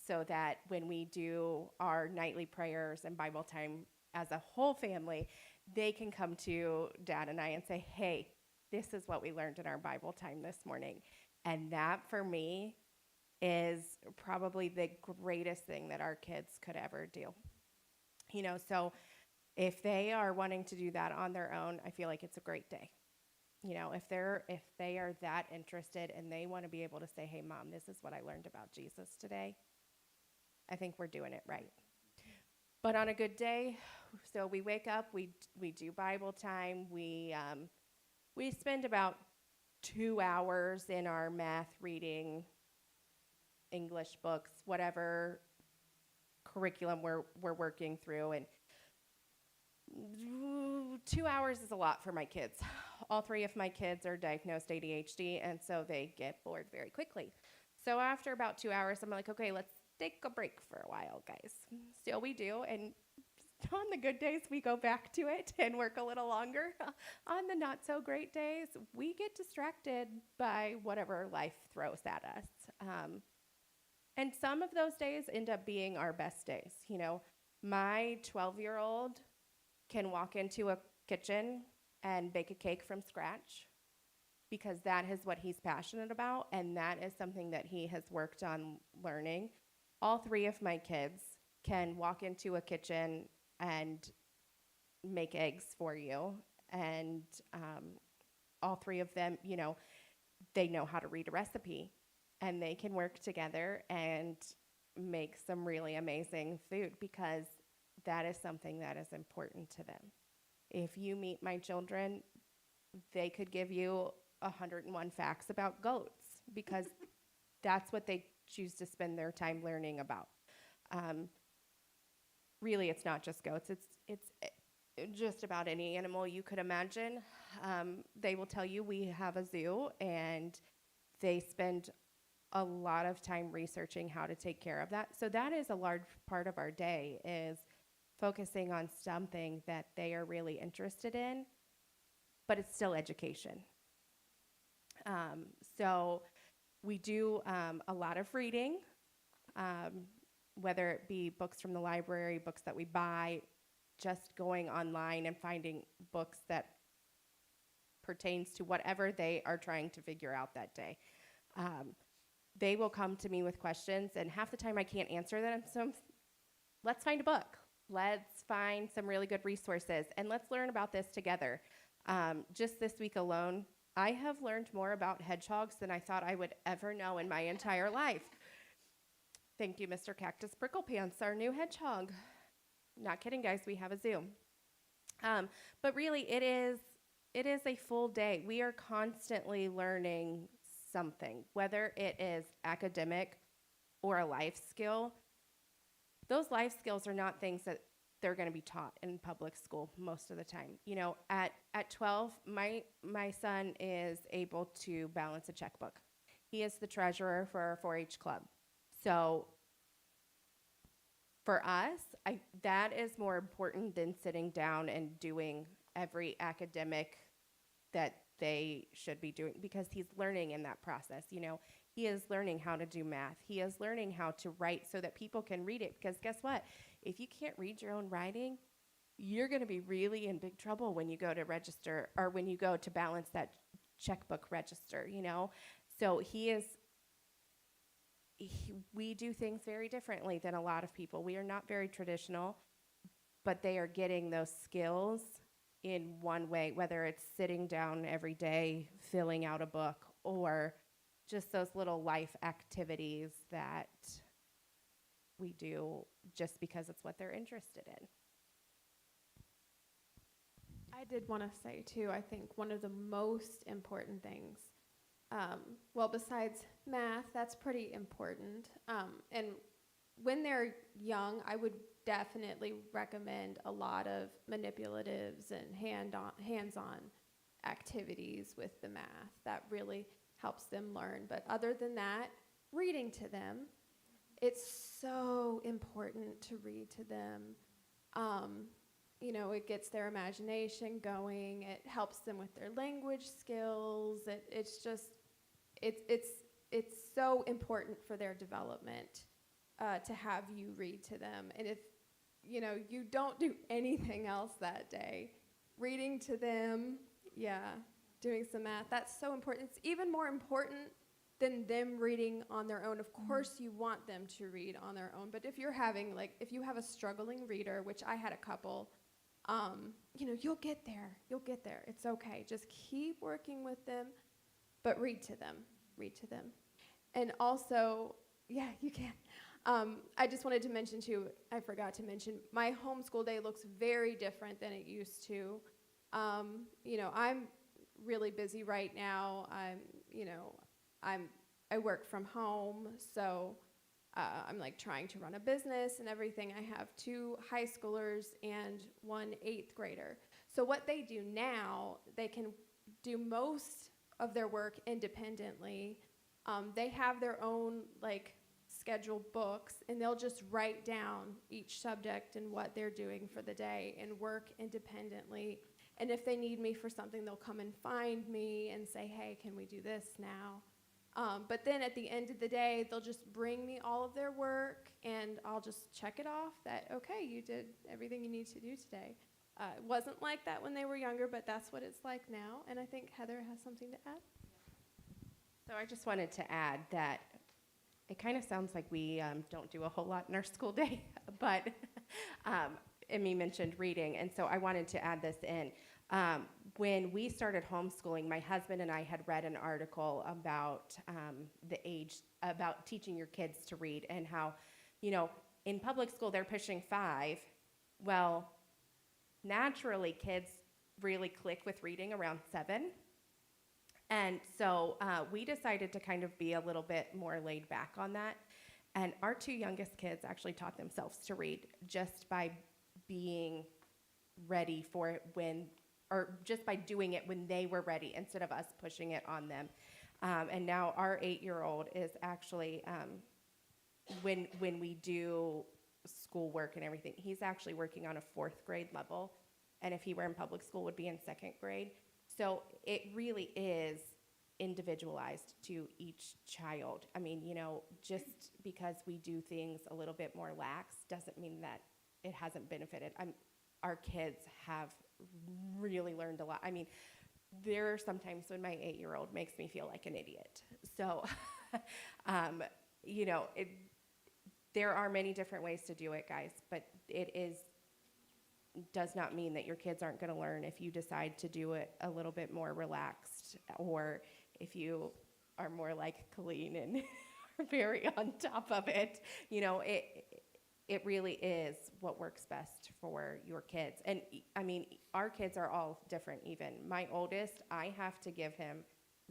so that when we do our nightly prayers and Bible time as a whole family, they can come to Dad and I and say, hey, this is what we learned in our Bible time this morning. And that, for me, is probably the greatest thing that our kids could ever do. So if they are wanting to do that on their own, I feel like it's a great day. If they are that interested and they want to be able to say, hey, Mom, this is what I learned about Jesus today, I think we're doing it right. But on a good day, so we wake up, we do Bible time, we spend about 2 hours in our math, reading, English books, whatever curriculum we're working through. And 2 hours is a lot for my kids. All 3 of my kids are diagnosed ADHD, and so they get bored very quickly. So after about 2 hours, I'm like, okay, let's take a break for a while, guys. Still we do, and on the good days, we go back to it and work a little longer. On the not so great days, we get distracted by whatever life throws at us. And some of those days end up being our best days. You know, my 12-year-old can walk into a kitchen and bake a cake from scratch because that is what he's passionate about, and that is something that he has worked on learning. All 3 of my kids can walk into a kitchen and make eggs for you, and all 3 of them, you know, they know how to read a recipe, and they can work together and make some really amazing food because that is something that is important to them. If you meet my children, they could give you 101 facts about goats because that's what they choose to spend their time learning about. Really, it's not just goats. It's just about any animal you could imagine. They will tell you we have a zoo, and they spend a lot of time researching how to take care of that. So that is a large part of our day, is focusing on something that they are really interested in, but it's still education. So we do a lot of reading, whether it be books from the library, books that we buy, just going online and finding books that pertains to whatever they are trying to figure out that day. They will come to me with questions, and half the time I can't answer them, so let's find a book. Let's find some really good resources, and let's learn about this together. Just this week alone, I have learned more about hedgehogs than I thought I would ever know in my entire life. Thank you, Mr. Cactus Pricklepants, our new hedgehog. Not kidding, guys, we have a zoo. But really, it is a full day. We are constantly learning something, whether it is academic or a life skill. Those life skills are not things that they're going to be taught in public school most of the time. You know, at 12, my son is able to balance a checkbook. He is the treasurer for our 4-H club. So for us, that is more important than sitting down and doing every academic that they should be doing, because he's learning in that process. You know, he is learning how to do math. He is learning how to write so that people can read it, because guess what? If you can't read your own writing, you're going to be really in big trouble when you go to register, or when you go to balance that checkbook register, you know? So we do things very differently than a lot of people. We are not very traditional, but they are getting those skills in one way, whether it's sitting down every day, filling out a book, or just those little life activities that we do just because it's what they're interested in. I did want to say, too, I think one of the most important things, well, besides math, that's pretty important. And when they're young, I would definitely recommend a lot of manipulatives and hands-on activities with the math. That really helps them learn. But other than that, reading to them, it's so important to read to them. You know, it gets their imagination going. It helps them with their language skills. It's so important for their development to have you read to them. And if, you know, you don't do anything else that day, reading to them, doing some math, that's so important. It's even more important than them reading on their own. Of course, you want them to read on their own, but if you have a struggling reader, which I had a couple, you know, you'll get there. It's okay. Just keep working with them, but read to them. And also, you can. I just wanted to mention too, I forgot to mention, my homeschool day looks very different than it used to. You know, I'm really busy right now. I'm I work from home, so I'm like trying to run a business and everything. I have 2 high schoolers and 1 8th grader. So what they do now, they can do most of their work independently. They have their own like scheduled books, and they'll just write down each subject and what they're doing for the day and work independently. And if they need me for something, they'll come and find me and say, hey, can we do this now? But then at the end of the day, they'll just bring me all of their work, and I'll just check it off that, okay, you did everything you need to do today. It wasn't like that when they were younger, but that's what it's like now. And I think Heather has something to add. So I just wanted to add that it kind of sounds like we don't do a whole lot in our school day, but Emmy mentioned reading, and so I wanted to add this in. When we started homeschooling, my husband and I had read an article about about teaching your kids to read, and how, in public school they're pushing 5. Well, naturally kids really click with reading around 7. And so we decided to kind of be a little bit more laid back on that. And our 2 youngest kids actually taught themselves to read just by being ready for it or just by doing it when they were ready, instead of us pushing it on them. And now our 8-year-old is actually, when we do schoolwork and everything, he's actually working on a 4th grade level. And if he were in public school, would be in 2nd grade. So it really is individualized to each child. I mean, just because we do things a little bit more lax doesn't mean that it hasn't benefited. Our kids have really learned a lot. I mean, there are sometimes when my 8-year-old makes me feel like an idiot. So, there are many different ways to do it, guys, but does not mean that your kids aren't going to learn if you decide to do it a little bit more relaxed, or if you are more like Colleen and are very on top of it. It really is what works best for your kids. And I mean, our kids are all different even. My oldest, I have to give him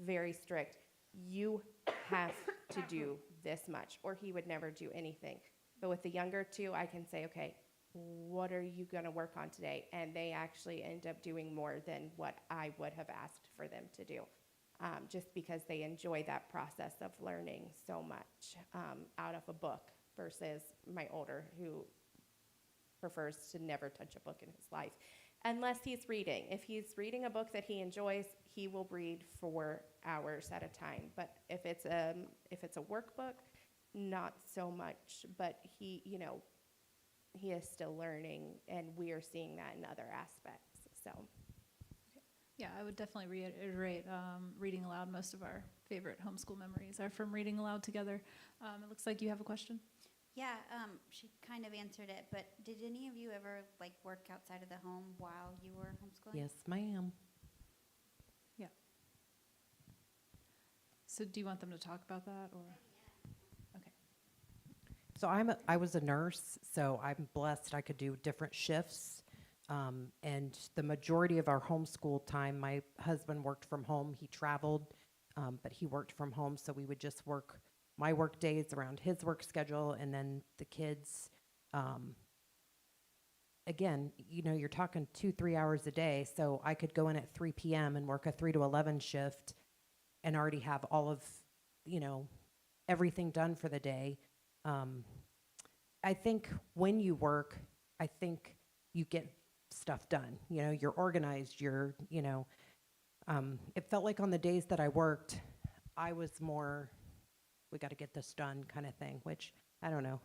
very strict, you have to do this much, or he would never do anything. But with the younger 2, I can say, okay, what are you going to work on today? And they actually end up doing more than what I would have asked for them to do, just because they enjoy that process of learning so much out of a book, versus my older, who prefers to never touch a book in his life unless he's reading. If he's reading a book that he enjoys, he will read for hours at a time. But if it's a workbook, not so much. But he is still learning, and we are seeing that in other aspects. So, Yeah, I would definitely reiterate reading aloud. Most of our favorite homeschool memories are from reading aloud together. It looks like you have a question. Yeah, she kind of answered it, but did any of you ever work outside of the home while you were homeschooling? Yes, ma'am. Yeah. So do you want them to talk about that, or? Okay. So I was a nurse, so I'm blessed I could do different shifts. And the majority of our homeschool time, my husband worked from home. He traveled, but he worked from home, so we would just work my work days around his work schedule, and then the kids, again, you're talking 2-3 hours a day, so I could go in at 3 p.m. and work a 3 to 11 shift and already have all of, everything done for the day. I think when you work, I think you get stuff done. You're organized, it felt like on the days that I worked, I was more, we got to get this done kind of thing, which I don't know.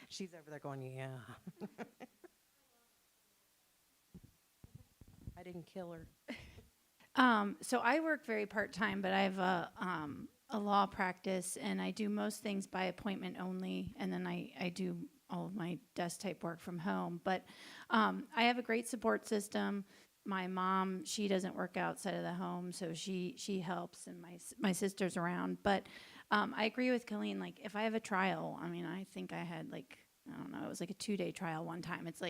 She's over there going, yeah. I didn't kill her. So I work very part-time, but I have a law practice, and I do most things by appointment only, and then I do all of my desk type work from home. But I have a great support system. My mom, she doesn't work outside of the home, so she helps, and my sister's around. But I agree with Colleen, if I have a trial, I think I had it was a 2-day trial one time. It's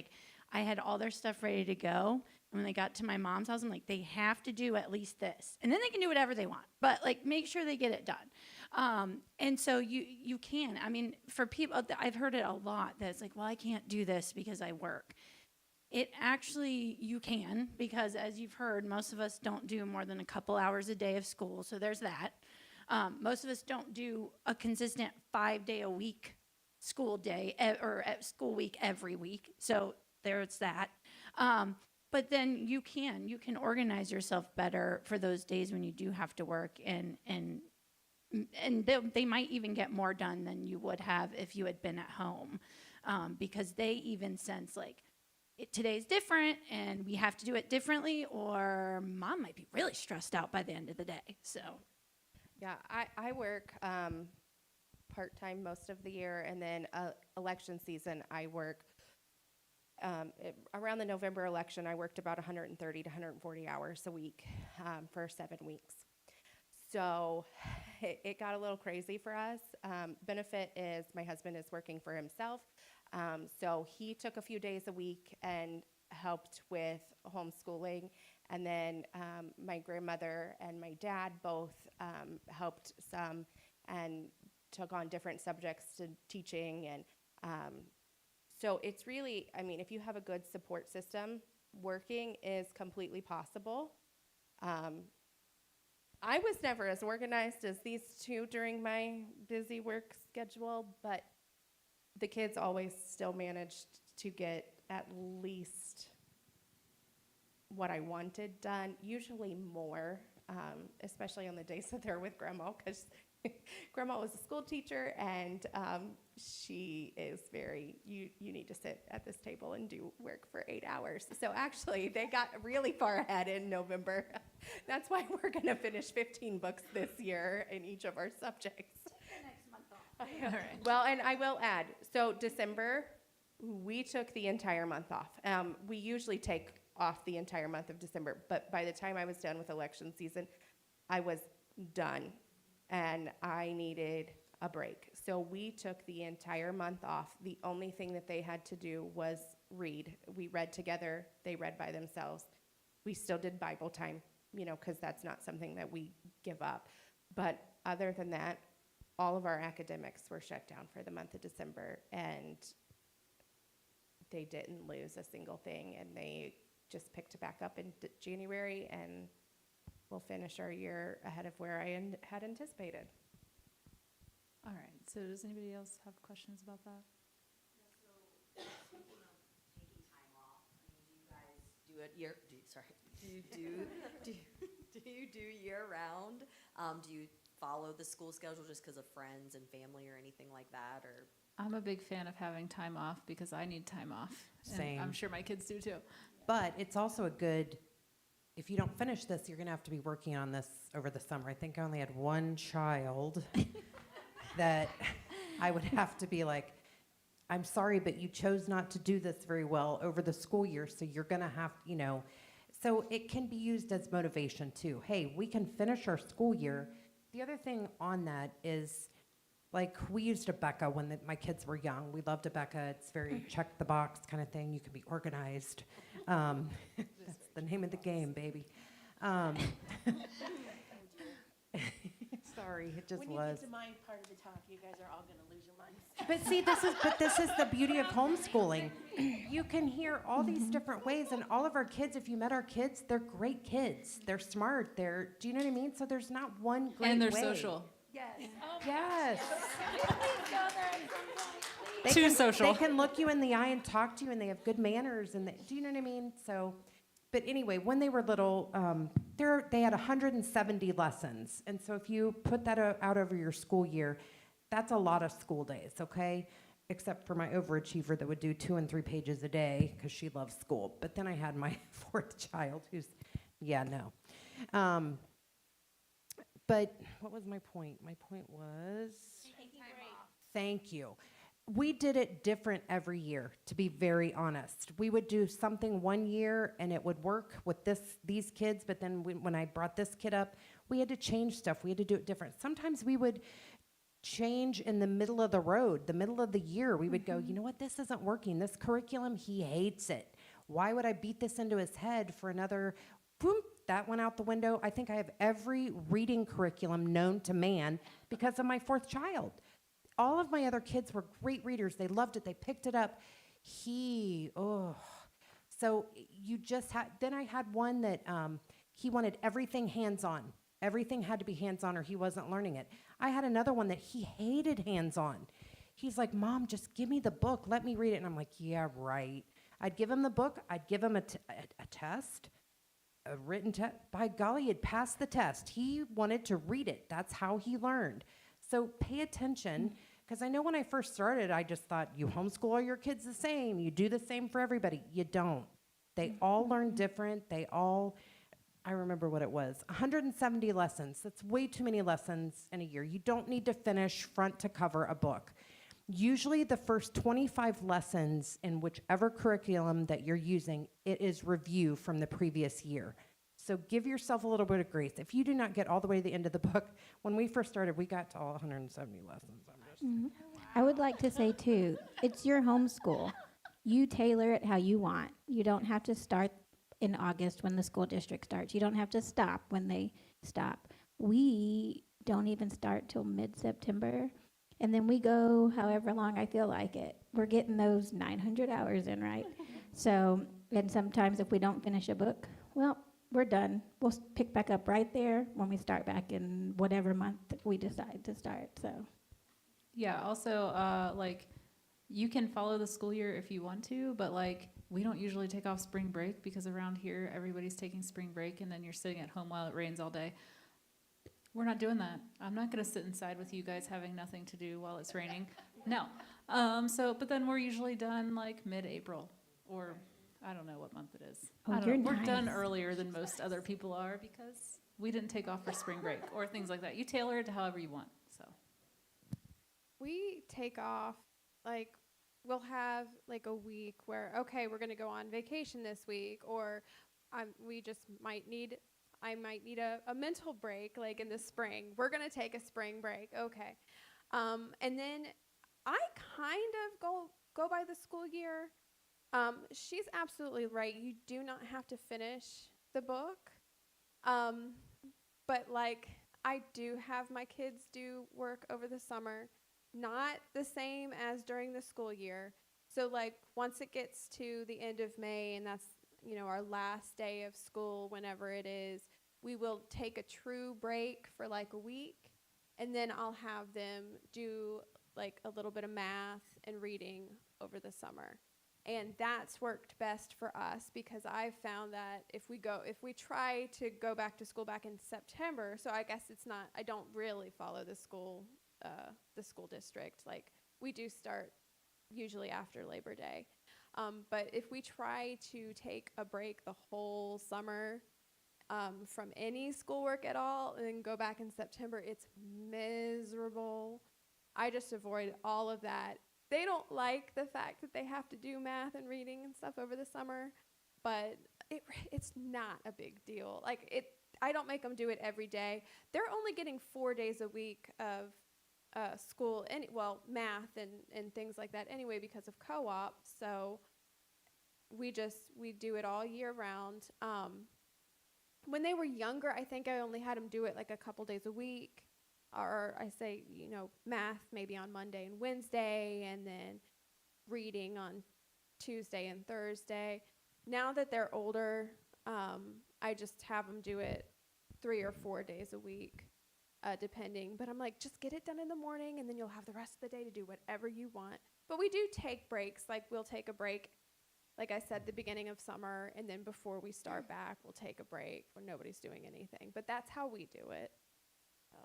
I had all their stuff ready to go, and when they got to my mom's house, I'm they have to do at least this, and then they can do whatever they want, but make sure they get it done. And so you can. I mean, for people, I've heard it a lot that it's like, well, I can't do this because I work. It actually, you can, because as you've heard, most of us don't do more than a couple hours a day of school. So there's that. Most of us don't do a consistent 5-day-a-week school day or school week every week. So there's that. But then you can organize yourself better for those days when you do have to work, and they might even get more done than you would have if you had been at home, because they even sense like today's different and we have to do it differently, or mom might be really stressed out by the end of the day. So Yeah, I work part-time most of the year, and then election season I work around the November election. I worked about 130 to 140 hours a week for 7 weeks. So it got a little crazy for us. Benefit is my husband is working for himself. So he took a few days a week and helped with homeschooling. And then my grandmother and my dad both helped some and took on different subjects to teaching. And so it's really, I mean, if you have a good support system, working is completely possible. I was never as organized as these two during my busy work schedule, but the kids always still managed to get at least what I wanted done, usually more, especially on the days that they're with Grandma, because Grandma was a school teacher, and she is very, you need to sit at this table and do work for 8 hours. So actually, they got really far ahead in November. That's why we're going to finish 15 books this year in each of our subjects. Next month off. All right. Well, and I will add, so December, we took the entire month off. We usually take off the entire month of December, but by the time I was done with election season, I was done, and I needed a break. So we took the entire month off. The only thing that they had to do was read. We read together. They read by themselves. We still did Bible time, because that's not something that we give up. But other than that, all of our academics were shut down for the month of December, and they didn't lose a single thing, and they just picked it back up in January, and we'll finish our year ahead of where I had anticipated. All right, so does anybody else have questions about that? Speaking of taking time off, do you guys do it do you do year round? Do you follow the school schedule just because of friends and family or anything like that, or? I'm a big fan of having time off because I need time off. Same. And I'm sure my kids do too. But it's also a good, if you don't finish this, you're going to have to be working on this over the summer. I think I only had one child that I would have to be like, I'm sorry, but you chose not to do this very well over the school year, so you're going to have, so it can be used as motivation too. Hey, we can finish our school year. The other thing on that is, like, we used Abeka when my kids were young. We loved Abeka. It's very check the box kind of thing. You can be organized. That's the name of the game, baby. Sorry, it just when was. When you get to my part of the talk, you guys are all going to lose your minds. But see, this is the beauty of homeschooling. You can hear all these different ways, and all of our kids, if you met our kids, they're great kids. They're smart. Do you know what I mean? So there's not one great way. And they're social. Yes. Yes. Too social. They can look you in the eye and talk to you, and they have good manners. And do you know what I mean? So, but anyway, when they were little, they had 170 lessons, and so if you put that out over your school year, that's a lot of school days. Okay, except for my overachiever that would do 2 and 3 pages a day because she loves school. But then I had my 4th child who's, no. But what was my point? My point was... Thank you. We did it different every year, to be very honest. We would do something one year, and it would work with these kids, but then when I brought this kid up, we had to change stuff. We had to do it different. Sometimes we would change in the middle of the road, the middle of the year. We would go, you know what, this isn't working. This curriculum, he hates it. Why would I beat this into his head for another... Boom, that went out the window. I think I have every reading curriculum known to man because of my fourth child. All of my other kids were great readers. They loved it. They picked it up. So you just had, then I had one that he wanted everything hands-on. Everything had to be hands-on or he wasn't learning it. I had another one that he hated hands-on. He's like, Mom, just give me the book. Let me read it. And I'm like, yeah, right. I'd give him the book. I'd give him a test, a written test. By golly, he'd passed the test. He wanted to read it. That's how he learned. So pay attention, because I know when I first started, I just thought, you homeschool all your kids the same. You do the same for everybody. You don't. They all learn different. I remember what it was, 170 lessons. That's way too many lessons in a year. You don't need to finish front to cover a book. Usually the first 25 lessons in whichever curriculum that you're using, it is review from the previous year. So give yourself a little bit of grace. If you do not get all the way to the end of the book, when we first started, we got to all 170 lessons. I would like to say too, it's your homeschool. You tailor it how you want. You don't have to start in August when the school district starts. You don't have to stop when they stop. We don't even start till mid-September. And then we go however long I feel like it. We're getting those 900 hours in, right? So, and sometimes if we don't finish a book, well, we're done. We'll pick back up right there when we start back in whatever month we decide to start, so. Yeah, also, like, you can follow the school year if you want to, but like, we don't usually take off spring break because around here, everybody's taking spring break and then you're sitting at home while it rains all day. We're not doing that. I'm not going to sit inside with you guys having nothing to do while it's raining. No. But then we're usually done like mid-April, or I don't know what month it is. Oh, I don't you're know. We're done nice. earlier than most other people are because we didn't take off for spring break or things like that. You tailor it to however you want. So We take off, like, we'll have like a week where, okay, we're going to go on vacation this week, or we just I might need a mental break, like in the spring. We're going to take a spring break. Okay. And then I kind of go by the school year. She's absolutely right. You do not have to finish the book. But like, I do have my kids do work over the summer, not the same as during the school year. So like, once it gets to the end of May, and that's, our last day of school, whenever it is, we will take a true break for like a week, and then I'll have them do like a little bit of math and reading over the summer. And that's worked best for us, because I've found that if we try to go back to school back in September, so I guess I don't really follow the school district. Like, we do start usually after Labor Day. But if we try to take a break the whole summer from any schoolwork at all and then go back in September, it's miserable. I just avoid all of that. They don't like the fact that they have to do math and reading and stuff over the summer, but it's not a big deal. Like, I don't make them do it every day. They're only getting 4 days a week of school, math and things like that anyway because of co-op. So we do it all year round. When they were younger, I think I only had them do it like a couple days a week, or I say, math maybe on Monday and Wednesday, and then reading on Tuesday and Thursday. Now that they're older, I just have them do it 3 or 4 days a week. Depending, but I'm like, just get it done in the morning and then you'll have the rest of the day to do whatever you want. But we do take breaks. Like, we'll take a break, like I said, the beginning of summer, and then before we start back, we'll take a break when nobody's doing anything. But that's how we do it. So.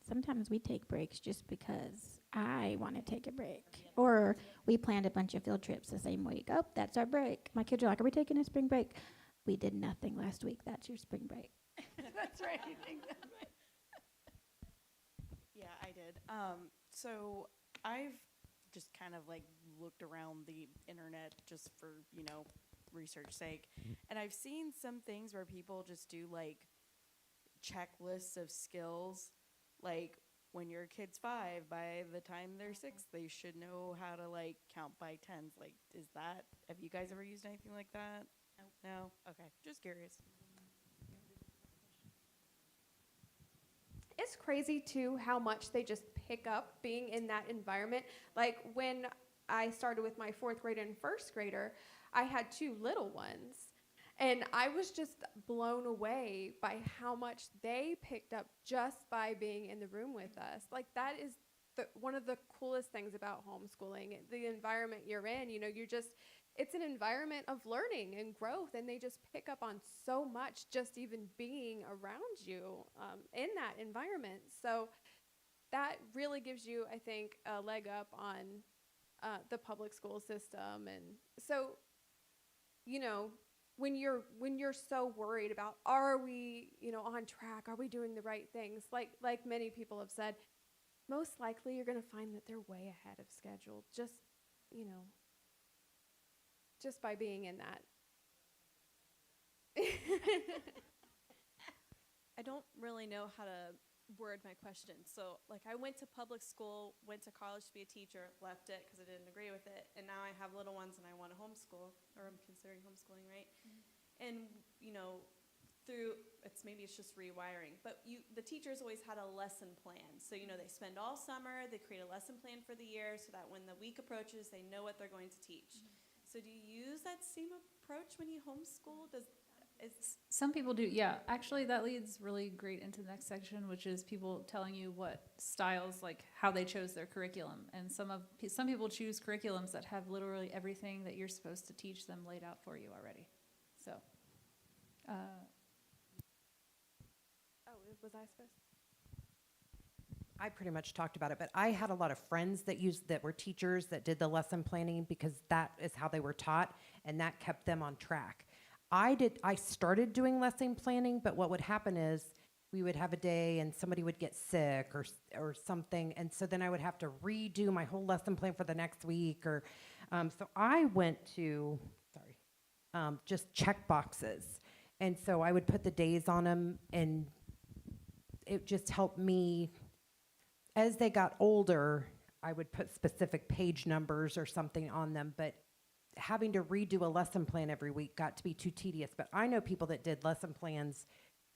Sometimes we take breaks just because I want to take a break. Or we planned a bunch of field trips the same week. Oh, that's our break. My kids are like, are we taking a spring break? We did nothing last week. That's your spring break. That's right. Yeah, I did. So I've just kind of like looked around the internet just for, research sake. And I've seen some things where people just do like checklists of skills. Like, when your kid's 5, by the time they're 6, they should know how to like count by tens. Like, have you guys ever used anything like that? No? Okay. Just curious. it's crazy too how much they just pick up being in that environment. Like when I started with my 4th grader and 1st grader, I had 2 little ones. And I was just blown away by how much they picked up just by being in the room with us. Like that is one of the coolest things about homeschooling, the environment you're in. You know, it's an environment of learning and growth, and they just pick up on so much just even being around you in that environment. So that really gives you, I think, a leg up on the public school system. And so, you know, when you're so worried about, are we, you know, on track? Are we doing the right things? Like many people have said, most likely you're going to find that they're way ahead of schedule. Just, you know, just by being in that. I don't really know how to word my question. So, like, I went to public school, went to college to be a teacher, left it because I didn't agree with it, and now I have little ones and I want to homeschool, or I'm considering homeschooling, right? And, you know, maybe it's just rewiring, but the teachers always had a lesson plan. So, you know, they spend all summer, they create a lesson plan for the year so that when the week approaches, they know what they're going to teach. So do you use that same approach when you homeschool? Some people do, yeah. Actually, that leads really great into the next section, which is people telling you what styles, like how they chose their curriculum. And some people choose curriculums that have literally everything that you're supposed to teach them laid out for you already. So, was I supposed to? I pretty much talked about it, but I had a lot of friends that were teachers that did the lesson planning because that is how they were taught, and that kept them on track. I started doing lesson planning, but what would happen is we would have a day and somebody would get sick or something, and so then I would have to redo my whole lesson plan for the next week. So I went to just check boxes, and so I would put the days on them, and it just helped me. As they got older, I would put specific page numbers or something on them, but having to redo a lesson plan every week got to be too tedious. But I know people that did lesson plans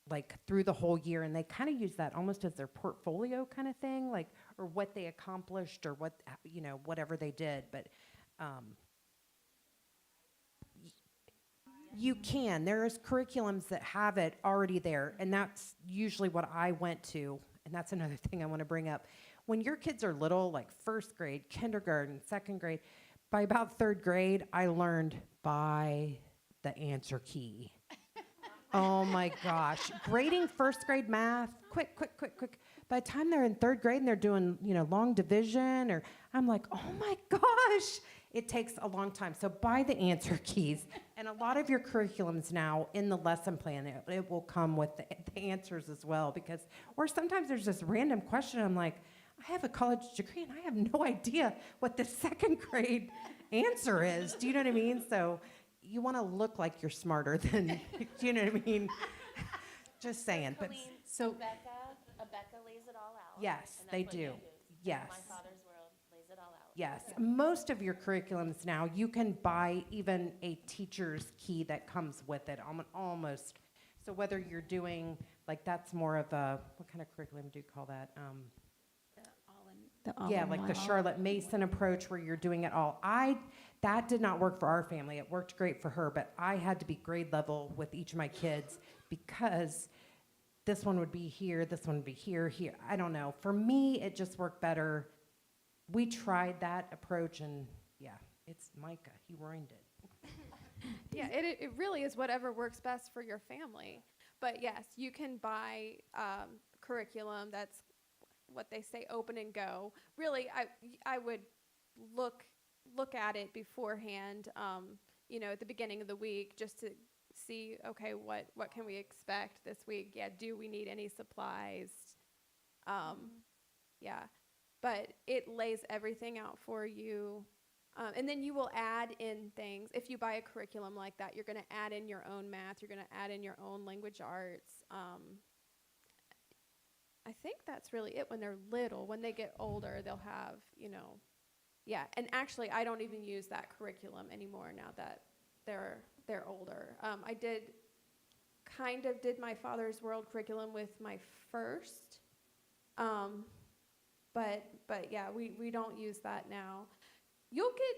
like through the whole year, and they kind of use that almost as their portfolio kind of thing, like, or what they accomplished or what, you know, whatever they did. But you can. There's curriculums that have it already there, and that's usually what I went to. And that's another thing I want to bring up. When your kids are little, like 1st grade, kindergarten, 2nd grade, by about 3rd grade, I learned by the answer key. Oh my gosh. Grading 1st grade math, quick. By the time they're in 3rd grade and they're doing, you know, long division, or I'm like, oh my gosh, it takes a long time. So buy the answer keys. And a lot of your curriculums now in the lesson plan, it will come with the answers as well, because, or sometimes there's this random question. I'm like, I have a college degree and I have no idea what the 2nd grade answer is. Do you know what I mean? So you want to look like you're smarter than, do you know what I mean? Just saying. But so Abeka lays it all out. Yes, they do. Yes. My Father's World lays it all out. Yes. Most of your curriculums now, you can buy even a teacher's key that comes with it, almost. So whether you're doing, like, that's more of a, what kind of curriculum do you call that? Like the Charlotte Mason approach, where you're doing it all. That did not work for our family. It worked great for her, but I had to be grade level with each of my kids because this one would be here, this one would be here. I don't know. For me, it just worked better. We tried that approach, and yeah, it's Micah. He ruined it. Yeah, it really is whatever works best for your family. But yes, you can buy curriculum that's what they say, open and go. Really, I would look at it beforehand, you know, at the beginning of the week, just to see, okay, what can we expect this week? Yeah, do we need any supplies? Yeah, but it lays everything out for you. And then you will add in things. If you buy a curriculum like that, you're going to add in your own math. You're going to add in your own language arts. I think that's really it when they're little. When they get older, they'll have, you know, yeah. And actually, I don't even use that curriculum anymore now that they're older. I did my Father's World curriculum with my first But yeah, we don't use that now. You'll get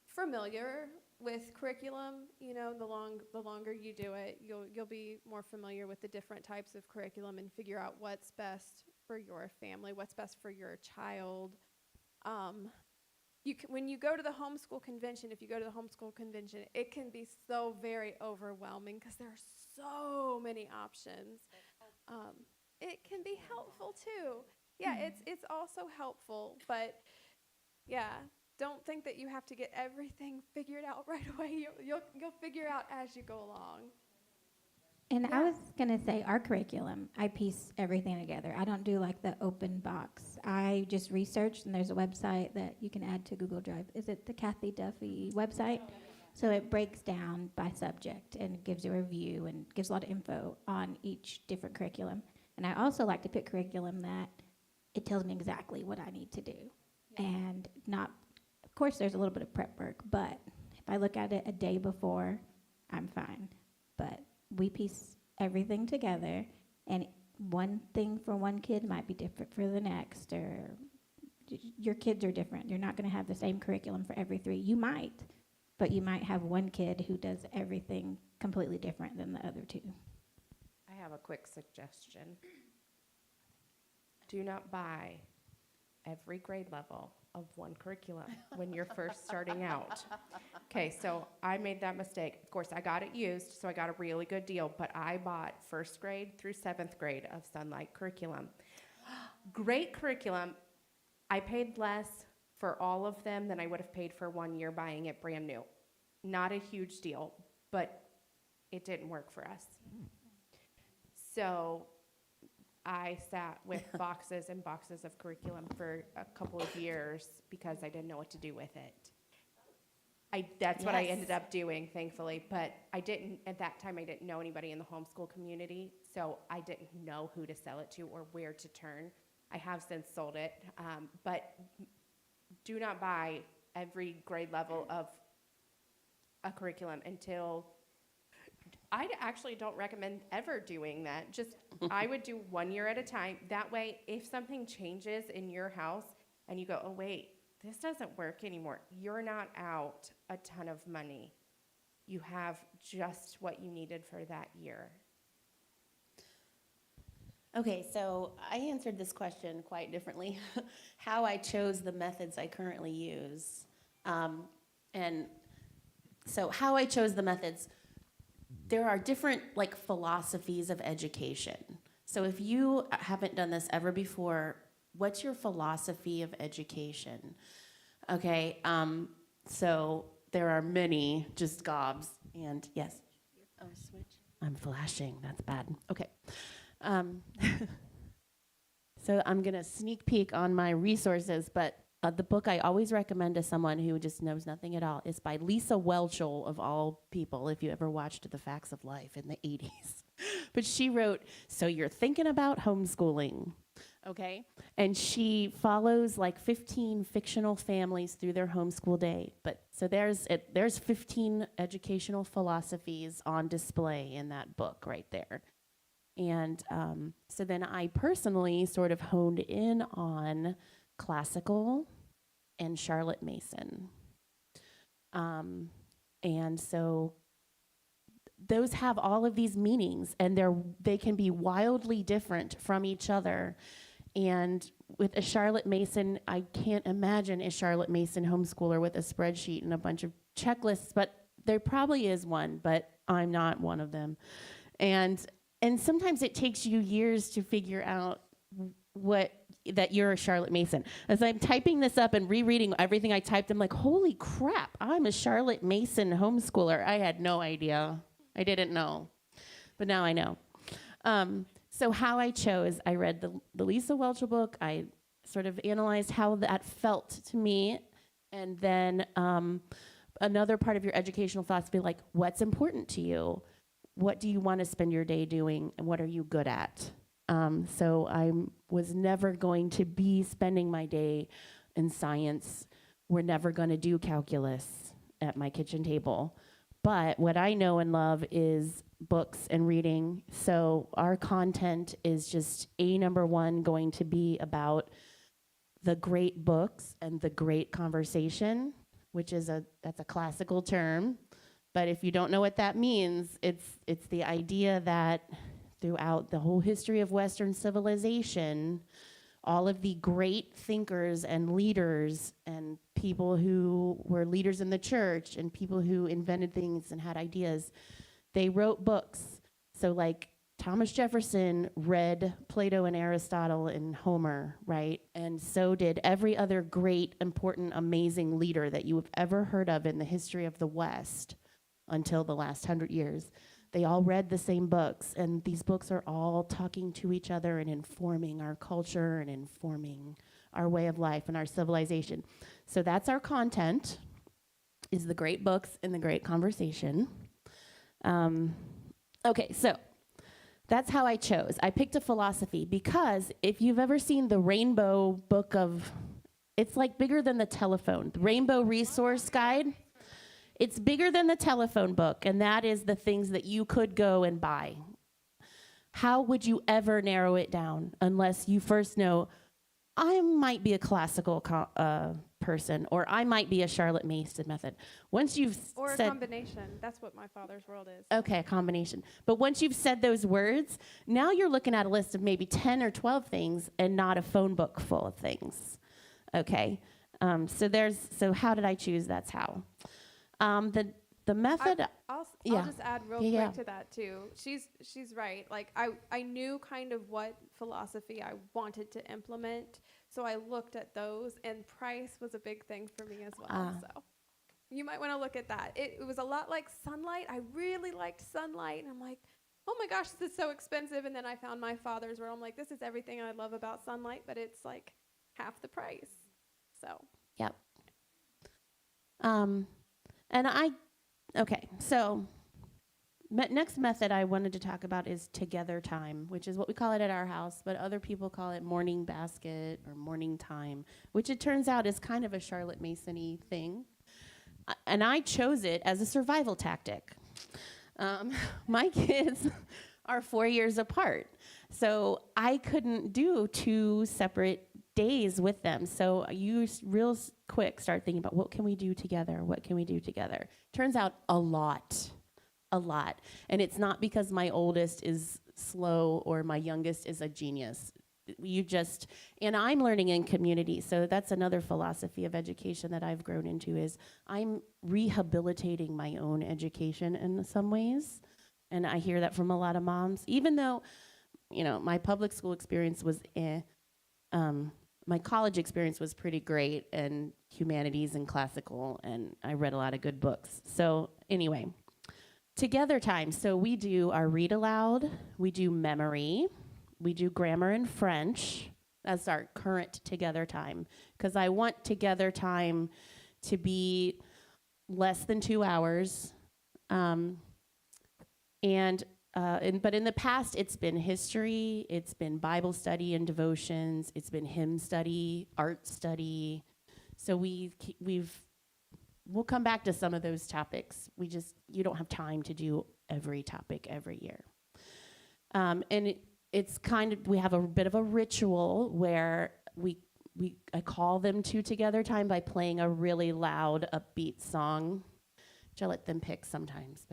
familiar with curriculum, the longer you do it, you'll be more familiar with the different types of curriculum and figure out what's best for your family, what's best for your child. When you go to the homeschool convention, if you go to the homeschool convention, it can be so very overwhelming because there are so many options. It can be helpful too. Yeah, it's also helpful, but yeah, don't think that you have to get everything figured out right away. You'll figure out as you go along. And I was going to say our curriculum, I piece everything together. I don't do like the open box. I just researched, and there's a website that you can add to Google Drive. Is it the Kathy Duffy website? So it breaks down by subject and gives you a review and gives a lot of info on each different curriculum. And I also like to pick curriculum that it tells me exactly what I need to do. And not, of course, there's a little bit of prep work, but if I look at it a day before, I'm fine. But we piece everything together, and one thing for one kid might be different for the next, or your kids are different. You're not going to have the same curriculum for every three. You might, but you might have one kid who does everything completely different than the other two. I have a quick suggestion. Do not buy every grade level of one curriculum when you're first starting out. Okay, so I made that mistake. Of course, I got it used, so I got a really good deal, but I bought first grade through seventh grade of Sunlight curriculum. Great curriculum. I paid less for all of them than I would have paid for 1 year buying it brand new. Not a huge deal, but it didn't work for us. So I sat with boxes and boxes of curriculum for a couple of years because I didn't know what to do with it. That's what I ended up doing, thankfully. But at that time, I didn't know anybody in the homeschool community, so I didn't know who to sell it to or where to turn. I have since sold it, but do not buy every grade level of a curriculum until... I actually don't recommend ever doing that. Just, I would do 1 year at a time. That way, if something changes in your house and you go, oh, wait, this doesn't work anymore, you're not out a ton of money. You have just what you needed for that year. Okay, so I answered this question quite differently. How I chose the methods I currently use. And so how I chose the methods, there are different philosophies of education. So if you haven't done this ever before, what's your philosophy of education? Okay, so there are many, just gobs, and yes. Oh, switch. I'm flashing, that's bad. Okay. So I'm gonna sneak peek on my resources, but the book I always recommend to someone who just knows nothing at all is by Lisa Welchel, of all people, if you ever watched The Facts of Life in the 80s. But she wrote, So You're Thinking About Homeschooling, okay? And she follows 15 fictional families through their homeschool day. But so there's 15 educational philosophies on display in that book right there. And so then I personally sort of honed in on classical and Charlotte Mason. And so those have all of these meanings, and they can be wildly different from each other. And with a Charlotte Mason, I can't imagine a Charlotte Mason homeschooler with a spreadsheet and a bunch of checklists, but there probably is one, but I'm not one of them. And sometimes it takes you years to figure out that you're a Charlotte Mason. As I'm typing this up and rereading everything I typed, I'm like, holy crap, I'm a Charlotte Mason homeschooler. I had no idea. I didn't know. But now I know. So how I chose, I read the Lisa Welchel book. I sort of analyzed how that felt to me. And then another part of your educational philosophy, what's important to you? What do you want to spend your day doing, and what are you good at? So I was never going to be spending my day in science. We're never going to do calculus at my kitchen table. But what I know and love is books and reading. So our content is just number one going to be about the great books and the great conversation, which is that's a classical term. But if you don't know what that means, it's the idea that throughout the whole history of Western civilization, all of the great thinkers and leaders and people who were leaders in the church and people who invented things and had ideas, they wrote books. So like Thomas Jefferson read Plato and Aristotle and Homer, right? And so did every other great, important, amazing leader that you have ever heard of in the history of the West until the last 100 years. They all read the same books, and these books are all talking to each other and informing our culture and informing our way of life and our civilization. So that's our content, is the great books and the great conversation. Okay, so that's how I chose. I picked a philosophy because if you've ever seen the Rainbow Book of, it's like bigger than the telephone, the Rainbow Resource Guide. It's bigger than the telephone book, and that is the things that you could go and buy. How would you ever narrow it down unless you first know, I might be a classical person, or I might be a Charlotte Mason method. Once you've Or said, a combination. That's what my father's world is. okay, a combination. But once you've said those words, now you're looking at a list of maybe 10 or 12 things and not a phone book full of things. Okay, so how did I choose? That's how. The method. I'll yeah. just add real Yeah. quick to that too. She's right. Like I knew kind of what philosophy I wanted to implement, so I looked at those, and price was a big thing for me as well. So you might want to look at that. It was a lot like Sunlight. I really liked Sunlight, and I'm like, oh my gosh, this is so expensive. And then I found my father's where I'm like, this is everything I love about Sunlight, but it's like half the price. So. Yep. So next method I wanted to talk about is together time, which is what we call it at our house, but other people call it morning basket or morning time, which it turns out is kind of a Charlotte Mason-y thing. And I chose it as a survival tactic. My kids are 4 years apart, so I couldn't do 2 separate days with them. So you real quick start thinking about what can we do together? What can we do together? Turns out a lot. And it's not because my oldest is slow or my youngest is a genius. And I'm learning in community. So that's another philosophy of education that I've grown into is I'm rehabilitating my own education in some ways. And I hear that from a lot of moms, even though, my public school experience was my college experience was pretty great, and humanities and classical, and I read a lot of good books. So anyway, together time. So we do our read aloud, we do memory, we do grammar and French. That's our current together time, because I want together time to be less than 2 hours. But in the past, it's been history, it's been Bible study and devotions, it's been hymn study, art study. So we'll come back to some of those topics. You don't have time to do every topic every year. It's kind of, we have a bit of a ritual where I call them to together time by playing a really loud, upbeat song, which I let them pick sometimes,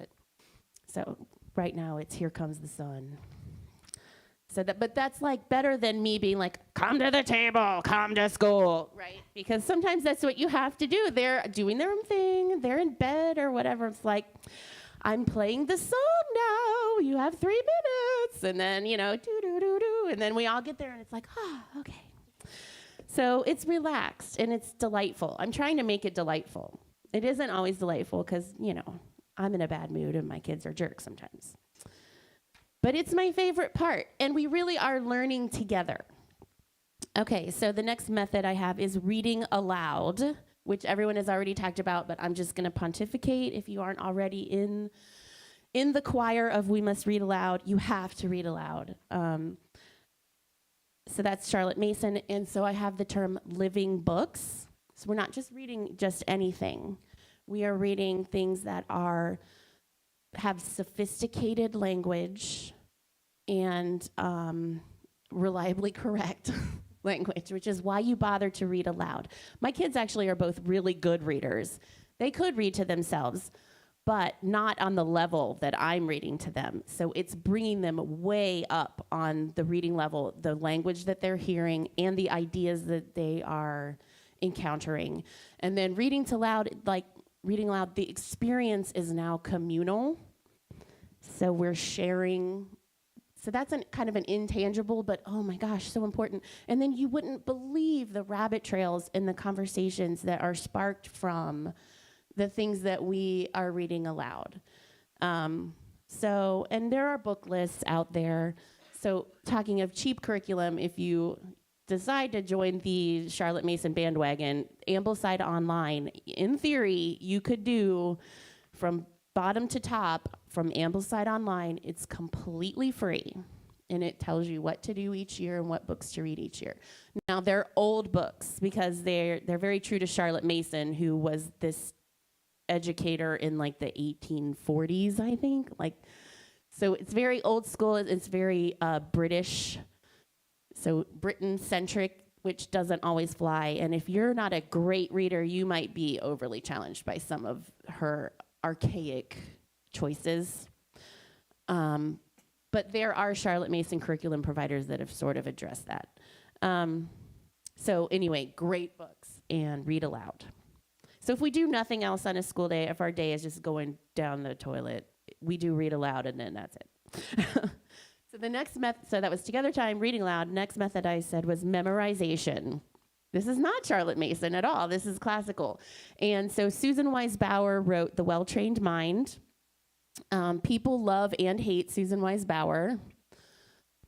so right now it's Here Comes the Sun. But that's like better than me being like, come to the table, come to school, right? Because sometimes that's what you have to do. They're doing their own thing, they're in bed or whatever. It's like, I'm playing the song now, you have 3 minutes. And then, do-do-do-do. And then we all get there and it's like, okay. So it's relaxed and it's delightful. I'm trying to make it delightful. It isn't always delightful because, I'm in a bad mood and my kids are jerks sometimes. But it's my favorite part, and we really are learning together. Okay, so the next method I have is reading aloud, which everyone has already talked about, but I'm just going to pontificate. If you aren't already in the choir of We Must Read Aloud, you have to read aloud. So that's Charlotte Mason, and so I have the term living books. So we're not just reading just anything. We are reading things that have sophisticated language and reliably correct language, which is why you bother to read aloud. My kids actually are both really good readers. They could read to themselves, but not on the level that I'm reading to them. So it's bringing them way up on the reading level, the language that they're hearing, and the ideas that they are encountering. And then reading aloud, the experience is now communal. So we're sharing. So that's kind of an intangible, but oh my gosh, so important. And then you wouldn't believe the rabbit trails in the conversations that are sparked from the things that we are reading aloud. And there are book lists out there. So talking of cheap curriculum, if you decide to join the Charlotte Mason bandwagon, Ambleside Online, in theory, you could do from bottom to top from Ambleside Online. It's completely free, and it tells you what to do each year and what books to read each year. Now, they're old books because they're very true to Charlotte Mason, who was this educator in like the 1840s, I think. So it's very old school. It's very British, so Britain-centric, which doesn't always fly. And if you're not a great reader, you might be overly challenged by some of her archaic choices. But there are Charlotte Mason curriculum providers that have sort of addressed that. So anyway, great books and read aloud. So if we do nothing else on a school day, if our day is just going down the toilet, we do read aloud and then that's it. So the next method, so that was together time, reading aloud. Next method I said was memorization. This is not Charlotte Mason at all. This is classical. And so Susan Wise Bauer wrote The Well-Trained Mind. People love and hate Susan Wise Bauer,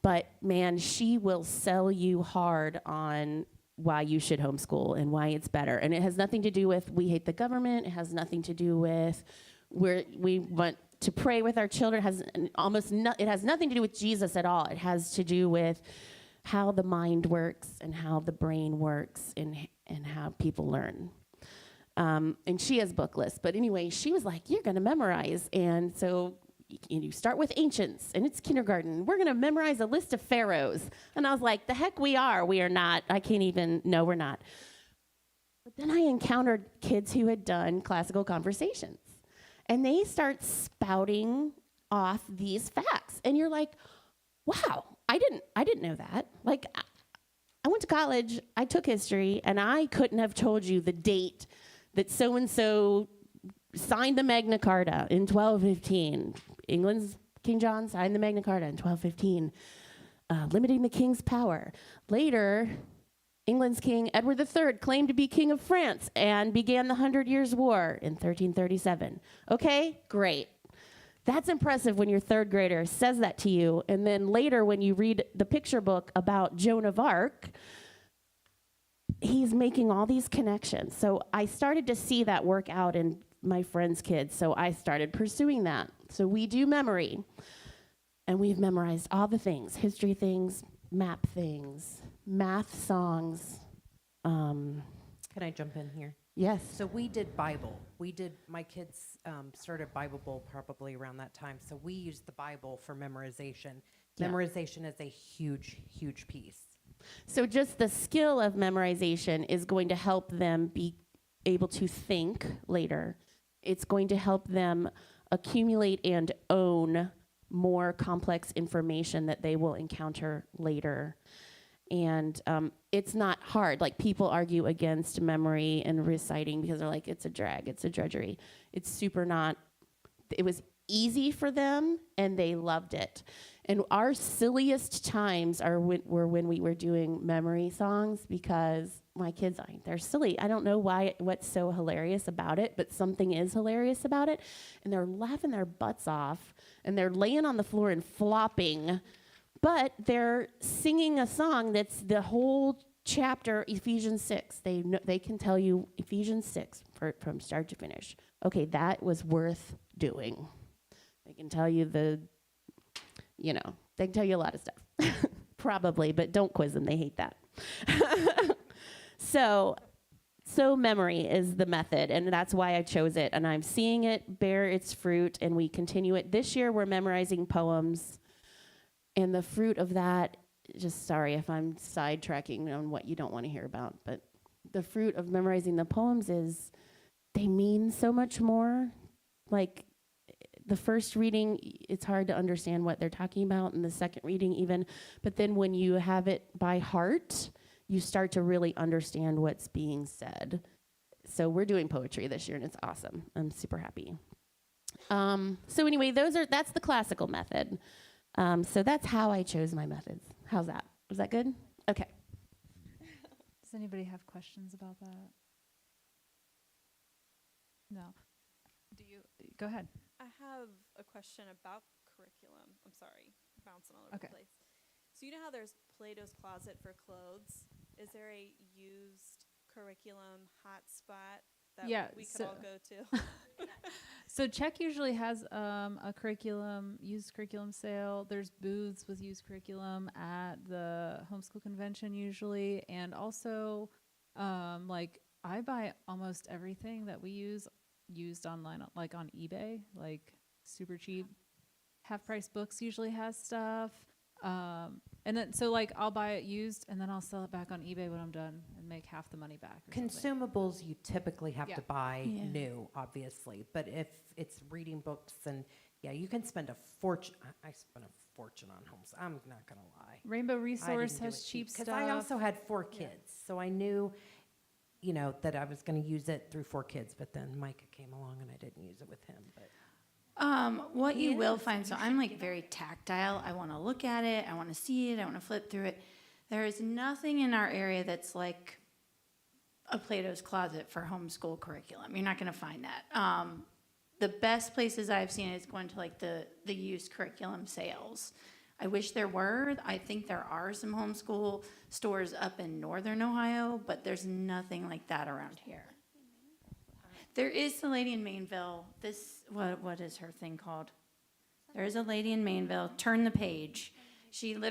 but man, she will sell you hard on why you should homeschool and why it's better. And it has nothing to do with we hate the government. It has nothing to do with we want to pray with our children. It has nothing to do with Jesus at all. It has to do with how the mind works and how the brain works and how people learn. And she has book lists. But anyway, she was like, you're going to memorize. And so you start with ancients, and it's kindergarten. We're going to memorize a list of pharaohs. And I was like, the heck we are. We are not. I can't even, no, we're not. But then I encountered kids who had done classical conversations. And they start spouting off these facts. And you're like, wow, I didn't know that. Like, I went to college, I took history, and I couldn't have told you the date that so-and-so signed the Magna Carta in 1215. England's King John signed the Magna Carta in 1215, limiting the king's power. Later, England's King Edward III claimed to be King of France and began the 100 Years' War in 1337. Okay, great. That's impressive when your third grader says that to you. And then later when you read the picture book about Joan of Arc, he's making all these connections. So I started to see that work out in my friends' kids. So I started pursuing that. So we do memory. And we've memorized all the things, history things, map things, math songs. Can I jump in here? Yes. So we did Bible. My kids started Bible Bowl probably around that time. So we used the Bible for memorization. Yeah. Memorization is a huge, huge piece. So just the skill of memorization is going to help them be able to think later. It's going to help them accumulate and own more complex information that they will encounter later. And it's not hard. Like, people argue against memory and reciting because they're like, it's a drag, it's a drudgery. It's super not. It was easy for them, and they loved it. And our silliest times were when we were doing memory songs, because my kids, they're silly. I don't know what's so hilarious about it, but something is hilarious about it. And they're laughing their butts off, and they're laying on the floor and flopping, but they're singing a song that's the whole chapter, Ephesians 6. They can tell you Ephesians 6 from start to finish. Okay, that was worth doing. They can tell you they can tell you a lot of stuff. Probably, but don't quiz them. They hate that. So So memory is the method, and that's why I chose it. And I'm seeing it bear its fruit, and we continue it. This year, we're memorizing poems. And the fruit of that, just sorry if I'm sidetracking on what you don't want to hear about, but the fruit of memorizing the poems is they mean so much more. Like the first reading, it's hard to understand what they're talking about, and the second reading even. But then when you have it by heart, you start to really understand what's being said. So we're doing poetry this year, and it's awesome. I'm super happy. So anyway, that's the classical method. So that's how I chose my methods. How's that? Was that good? Okay. Does anybody have questions about that? No. Do you? Go ahead. I have a question about curriculum. I'm sorry, bouncing all over the place. So you know how there's Plato's Closet for clothes? Is there a used curriculum hotspot that we could all go to? So Czech usually has a used curriculum sale. There's booths with used curriculum at the homeschool convention usually, and also like I buy almost everything that we use used online, like on eBay, like super cheap. Half Price Books usually has stuff. And then, so like I'll buy it used and then I'll sell it back on eBay when I'm done and make half the money back. Consumables you typically have to buy Yeah. new, obviously. But if it's reading books, and you can spend a fortune. I spent a fortune on homes. I'm not going to lie. Rainbow Resource has cheap stuff. Because I also had 4 kids. So I knew, that I was going to use it through 4 kids. But then Micah came along and I didn't use it with him. But What you will find, so I'm like very tactile. I want to look at it. I want to see it. I want to flip through it. There is nothing in our area that's like a Plato's Closet for homeschool curriculum. You're not going to find that. The best places I've seen is going to like the used curriculum sales. I wish there were. I think there are some homeschool stores up in northern Ohio, but there's nothing like that around here. There is the lady in Mainville. What is her thing called? There is a lady in Mainville. Turn the Page. She literally